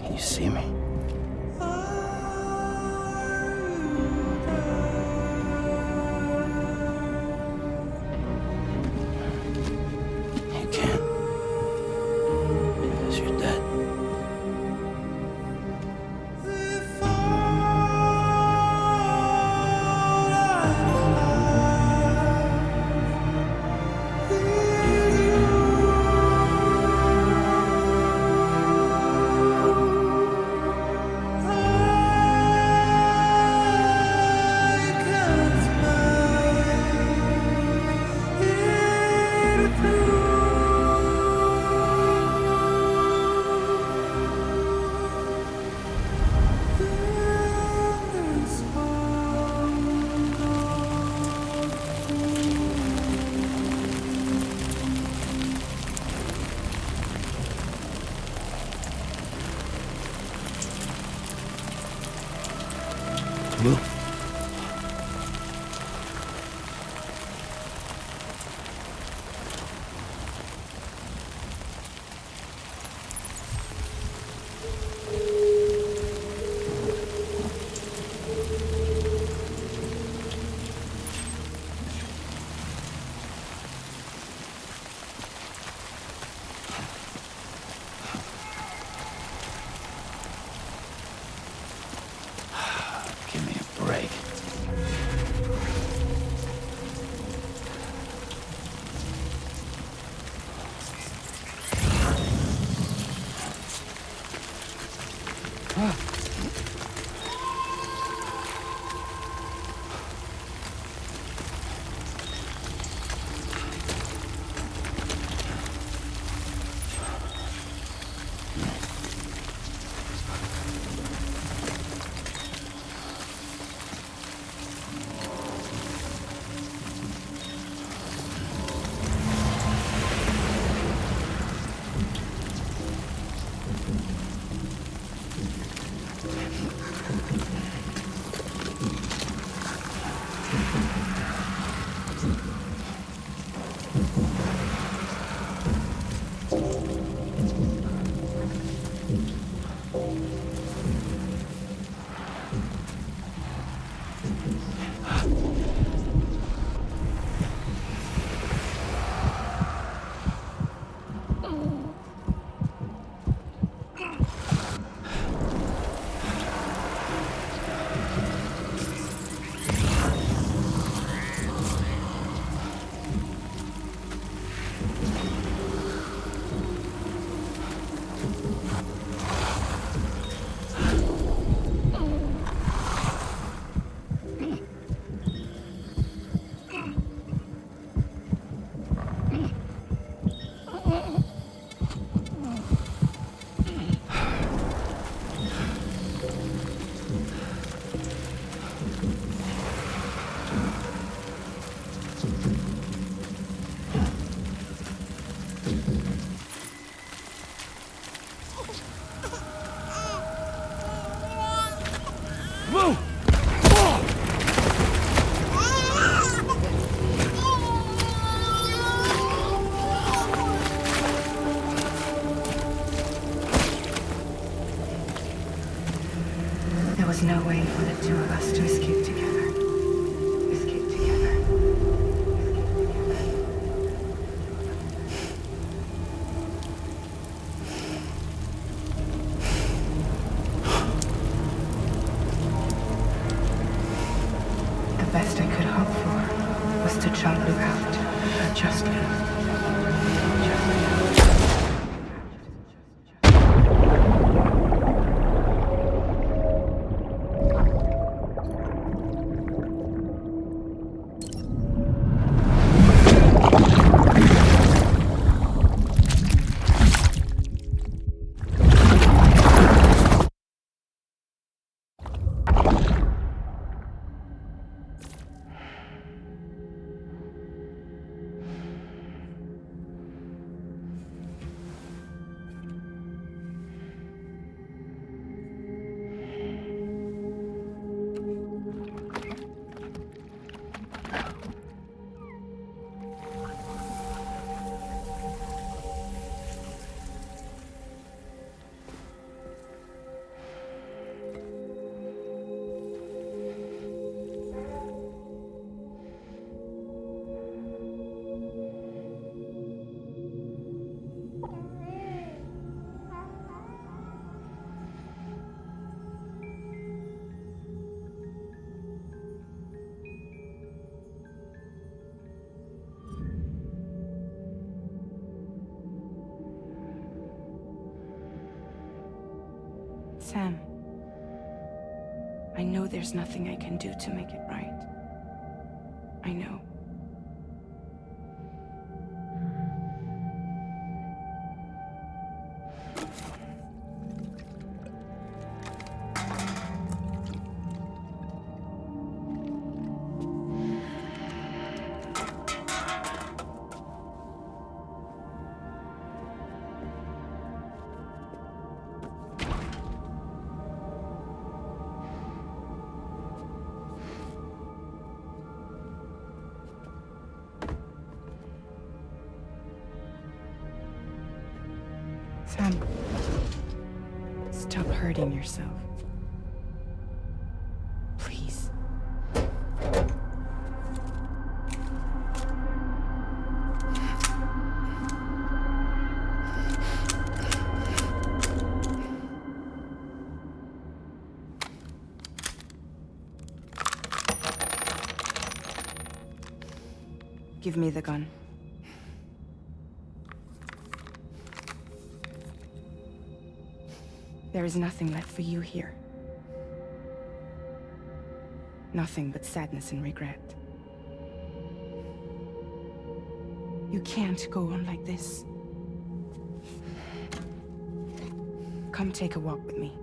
Can you see me? Move. Give me a break. There was no way for the two of us to escape together. Escape together. The best I could hope for was to jump Luke out. Just Luke. Sam, I know there's nothing I can do to make it right. I know. Sam, stop hurting yourself. Please. Give me the gun. There is nothing left for you here. Nothing but sadness and regret. You can't go on like this. Come take a walk with me.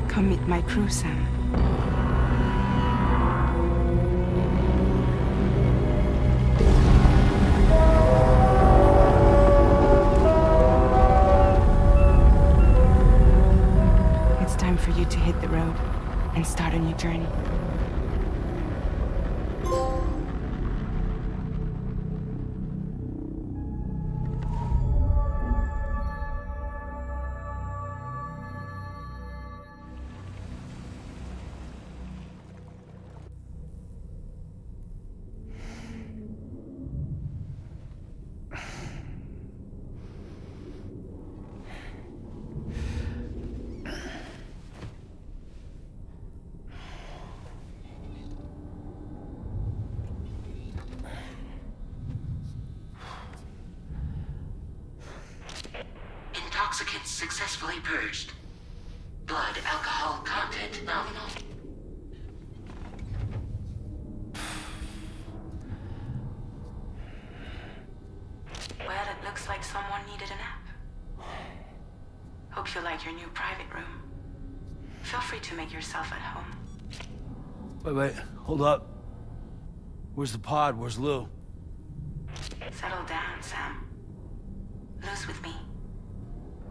Come meet my crew, Sam. It's time for you to hit the road and start a new journey. Intoxicants successfully purged. Blood alcohol content nominal. Well, it looks like someone needed a nap. Hope you like your new private room. Feel free to make yourself at home. Wait, hold up. Where's the pod? Where's Lou? Settle down, Sam. Lou's with me.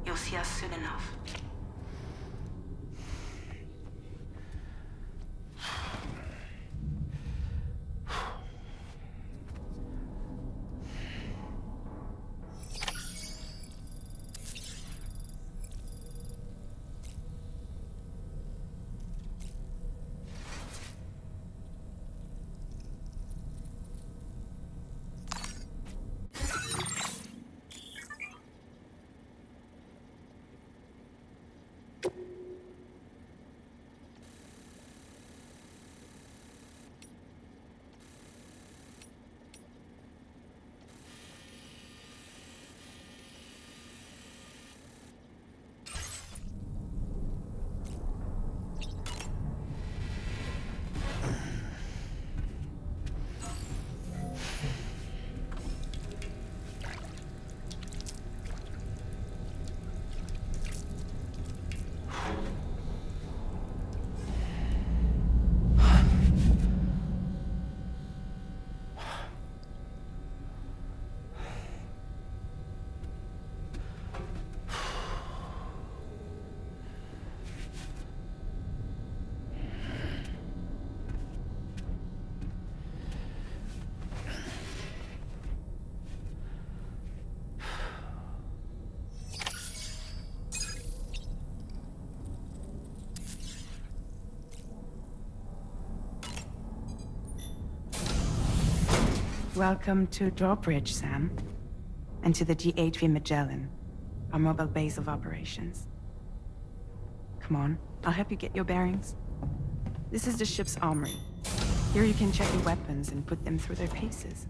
You'll see us soon enough. Welcome to Drawbridge, Sam. And to the GHV Magellan, our mobile base of operations. Come on, I'll help you get your bearings. This is the ship's armory. Here you can check your weapons and put them through their paces.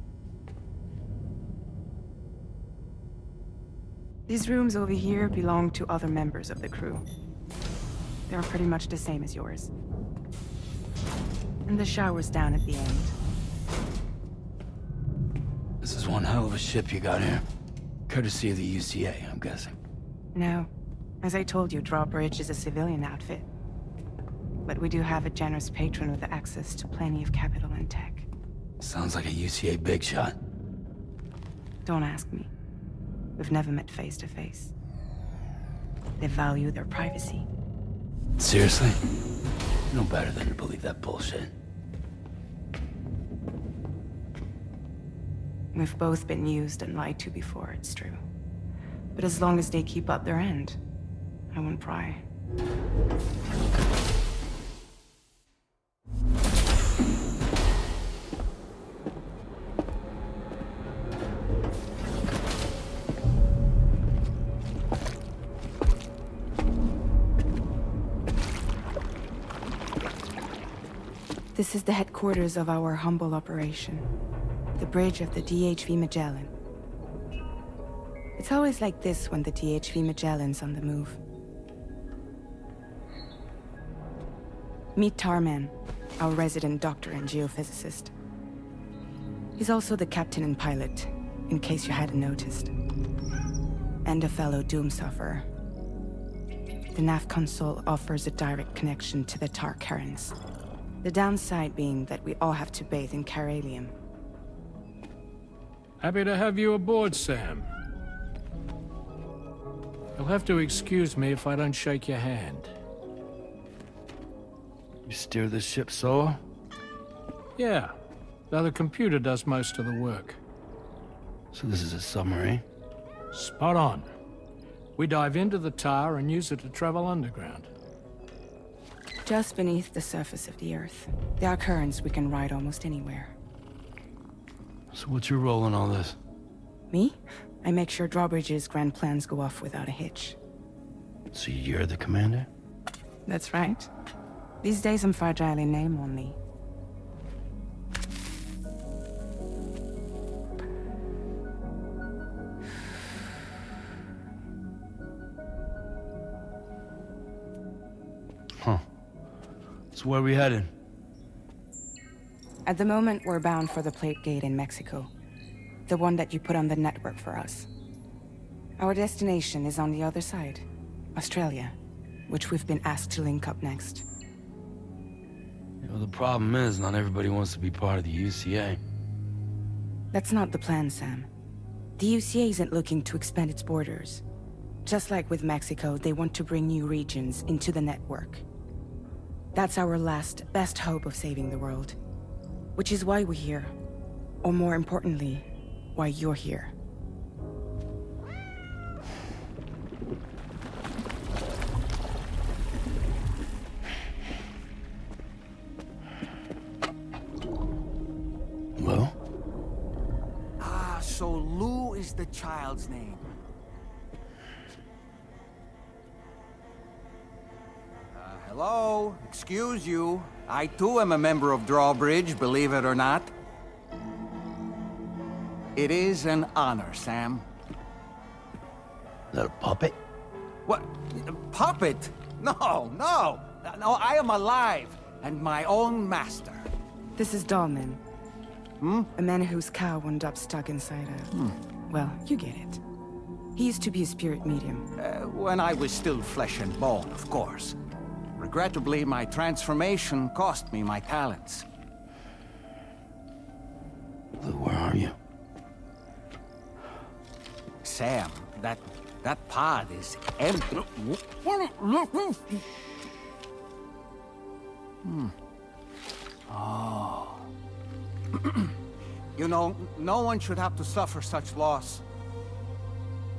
These rooms over here belong to other members of the crew. They're pretty much the same as yours. And the shower's down at the end. This is one hell of a ship you got here. Courtesy of the UCA, I'm guessing. No. As I told you, Drawbridge is a civilian outfit. But we do have a generous patron with access to plenty of capital and tech. Sounds like a UCA big shot. Don't ask me. We've never met face to face. They value their privacy. Seriously? No better than to believe that bullshit. We've both been used and lied to before, it's true. But as long as they keep up their end, I won't pry. This is the headquarters of our humble operation. The bridge of the DHV Magellan. It's always like this when the DHV Magellan's on the move. Meet Tarman, our resident doctor and geophysicist. He's also the captain and pilot, in case you hadn't noticed. And a fellow doom sufferer. The nav console offers a direct connection to the Tar currents. The downside being that we all have to bathe in Caralium. Happy to have you aboard, Sam. You'll have to excuse me if I don't shake your hand. You steer this ship solo? Yeah, though the computer does most of the work. So this is a submarine? Spot on. We dive into the Tar and use it to travel underground. Just beneath the surface of the Earth, there are currents we can ride almost anywhere. So what's your role in all this? Me? I make sure Drawbridge's grand plans go off without a hitch. So you're the commander? That's right. These days I'm fragile in name only. Huh. So where are we headed? At the moment, we're bound for the Plate Gate in Mexico. The one that you put on the network for us. Our destination is on the other side, Australia, which we've been asked to link up next. You know, the problem is, not everybody wants to be part of the UCA. That's not the plan, Sam. The UCA isn't looking to expand its borders. Just like with Mexico, they want to bring new regions into the network. That's our last, best hope of saving the world. Which is why we're here. Or more importantly, why you're here. Well? Ah, so Lou is the child's name. Hello? Excuse you. I too am a member of Drawbridge, believe it or not. It is an honor, Sam. Is that a puppet? What? A puppet? No, no! No, I am alive, and my own master. This is Dahlman. A man whose cow wound up stuck inside a... Well, you get it. He used to be a spirit medium. When I was still flesh and bone, of course. Regrettably, my transformation cost me my talents. Lou, where are you? Sam, that pod is empty. Oh. You know, no one should have to suffer such loss.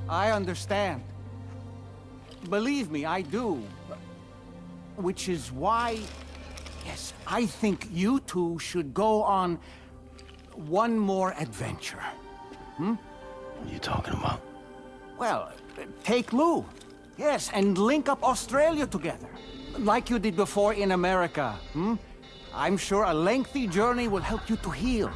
I understand. Believe me, I do. Which is why, yes, I think you two should go on one more adventure. What are you talking about? Well, take Lou. Yes, and link up Australia together. Like you did before in America, hmm? I'm sure a lengthy journey will help you to heal.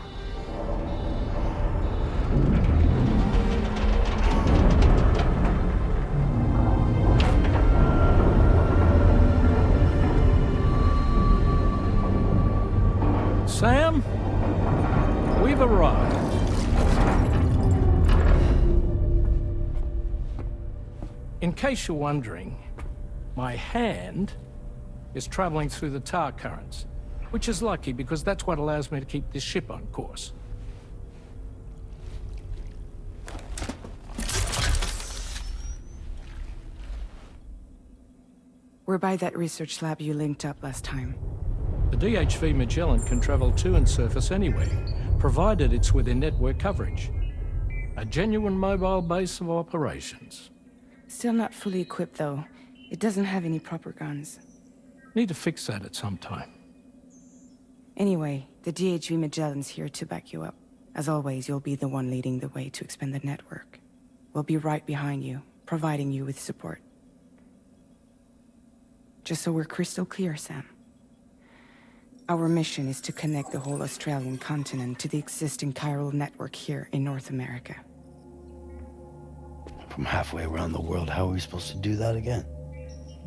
Sam, we've arrived. In case you're wondering, my hand is traveling through the tar currents, which is lucky because that's what allows me to keep this ship on course. We're by that research lab you linked up last time. The DHV Magellan can travel to and surface anywhere, provided it's within network coverage. A genuine mobile base of operations. Still not fully equipped, though. It doesn't have any proper guns. Need to fix that at some time. Anyway, the DHV Magellan's here to back you up. As always, you'll be the one leading the way to expand the network. We'll be right behind you, providing you with support. Just so we're crystal clear, Sam. Our mission is to connect the whole Australian continent to the existing chiral network here in North America. From halfway around the world, how are we supposed to do that again?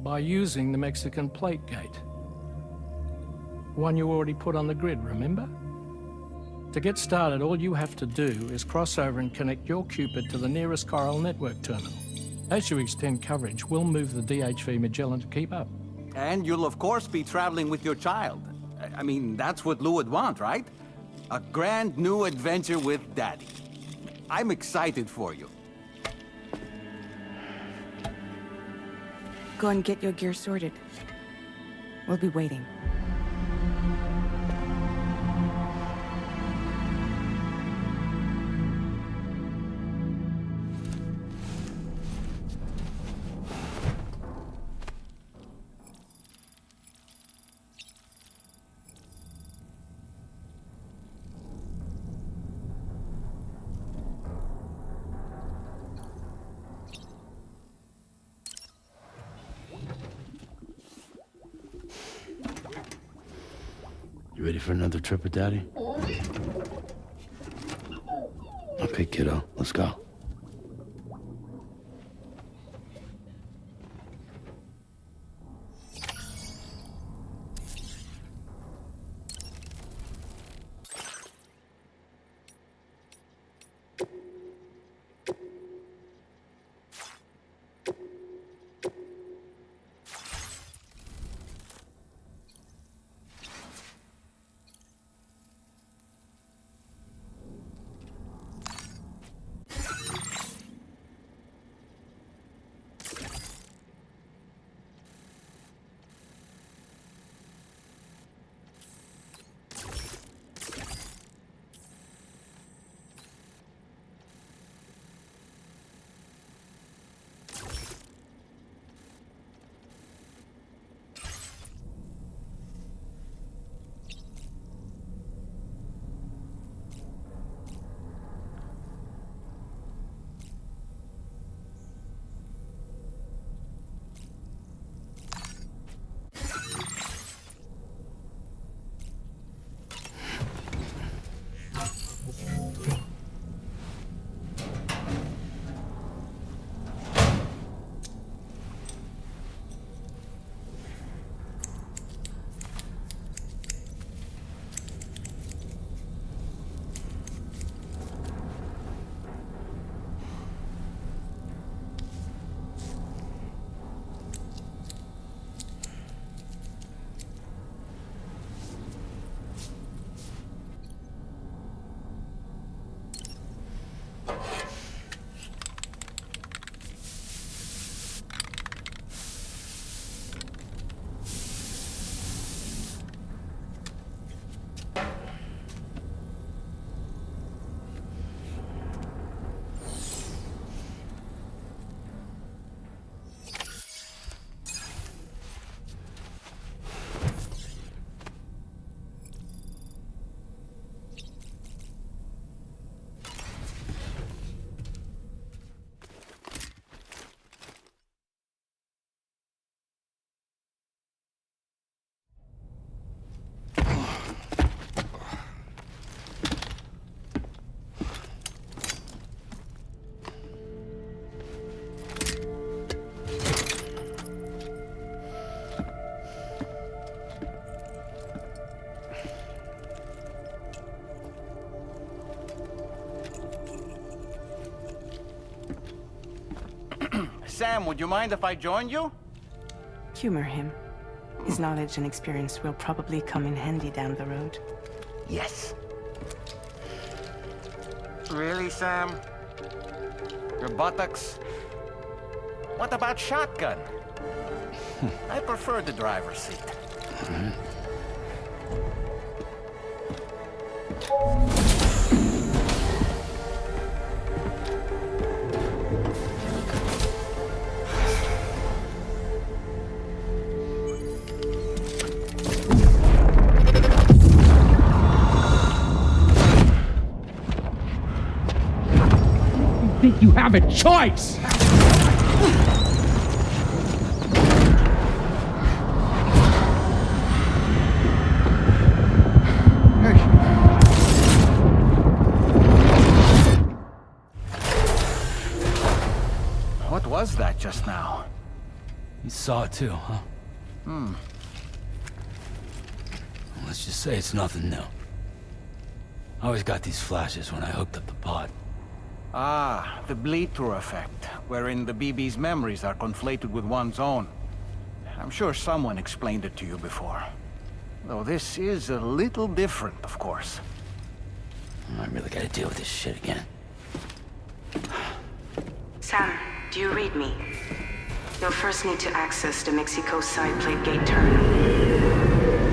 By using the Mexican plate gate. One you already put on the grid, remember? To get started, all you have to do is cross over and connect your Cupid to the nearest chiral network terminal. As you extend coverage, we'll move the DHV Magellan to keep up. And you'll of course be traveling with your child. I mean, that's what Lou would want, right? A grand new adventure with Daddy. I'm excited for you. Go and get your gear sorted. We'll be waiting. You ready for another trip with Daddy? Okay, kiddo, let's go. Sam, would you mind if I joined you? Humor him. His knowledge and experience will probably come in handy down the road. Yes. Really, Sam? Your buttocks? What about shotgun? I prefer the driver's seat. Think you have a choice? What was that just now? You saw it too, huh? Let's just say it's nothing new. I always got these flashes when I hooked up the pod. Ah, the bleed-through effect, wherein the BB's memories are conflated with one's own. I'm sure someone explained it to you before. Though this is a little different, of course. I really gotta deal with this shit again. Sam, do you read me? You'll first need to access the Mexico side plate gate terminal.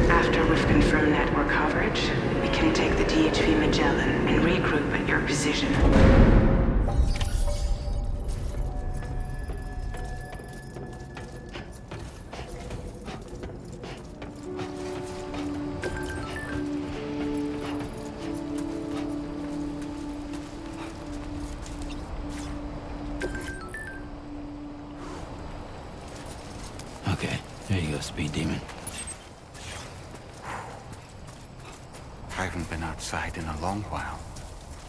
After we've confirmed network coverage, we can take the DHV Magellan and regroup at your position. Okay, there you go, Speed Demon. I haven't been outside in a long while.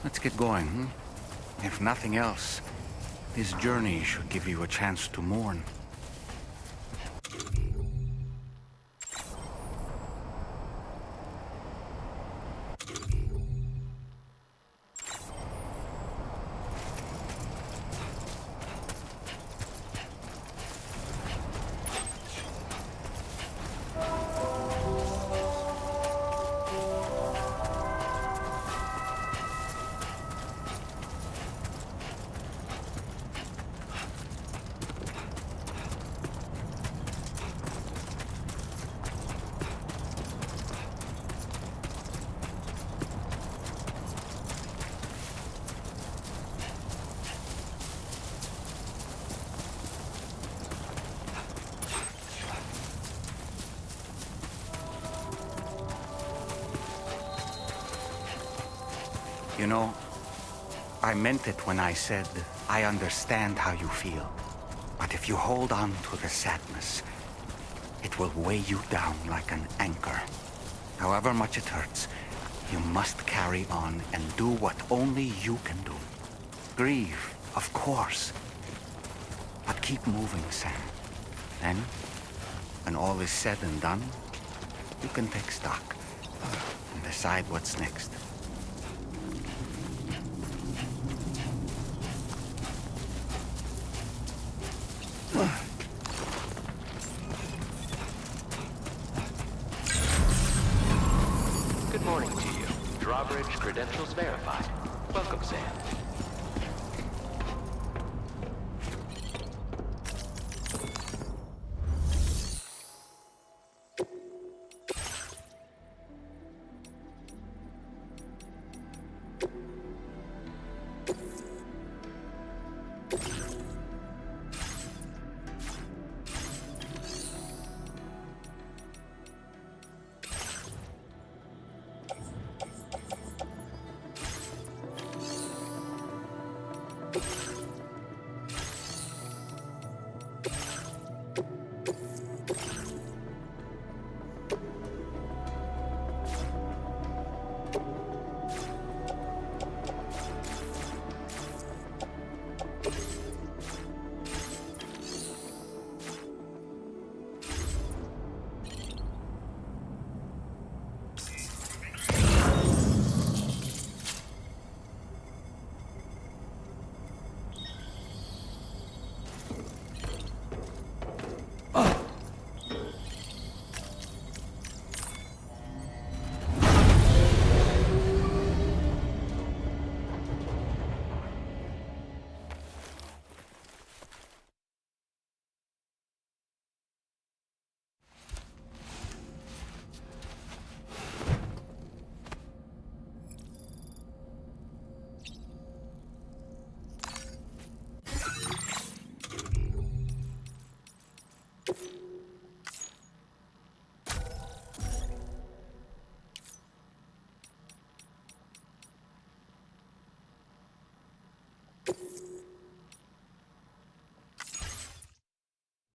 Let's get going, hmm? If nothing else, this journey should give you a chance to mourn. You know, I meant it when I said, I understand how you feel. But if you hold on to the sadness, it will weigh you down like an anchor. However much it hurts, you must carry on and do what only you can do. Grieve, of course. But keep moving, Sam. Then, when all is said and done, you can take stock and decide what's next. Good morning to you. Drawbridge credentials verified. Welcome, Sam.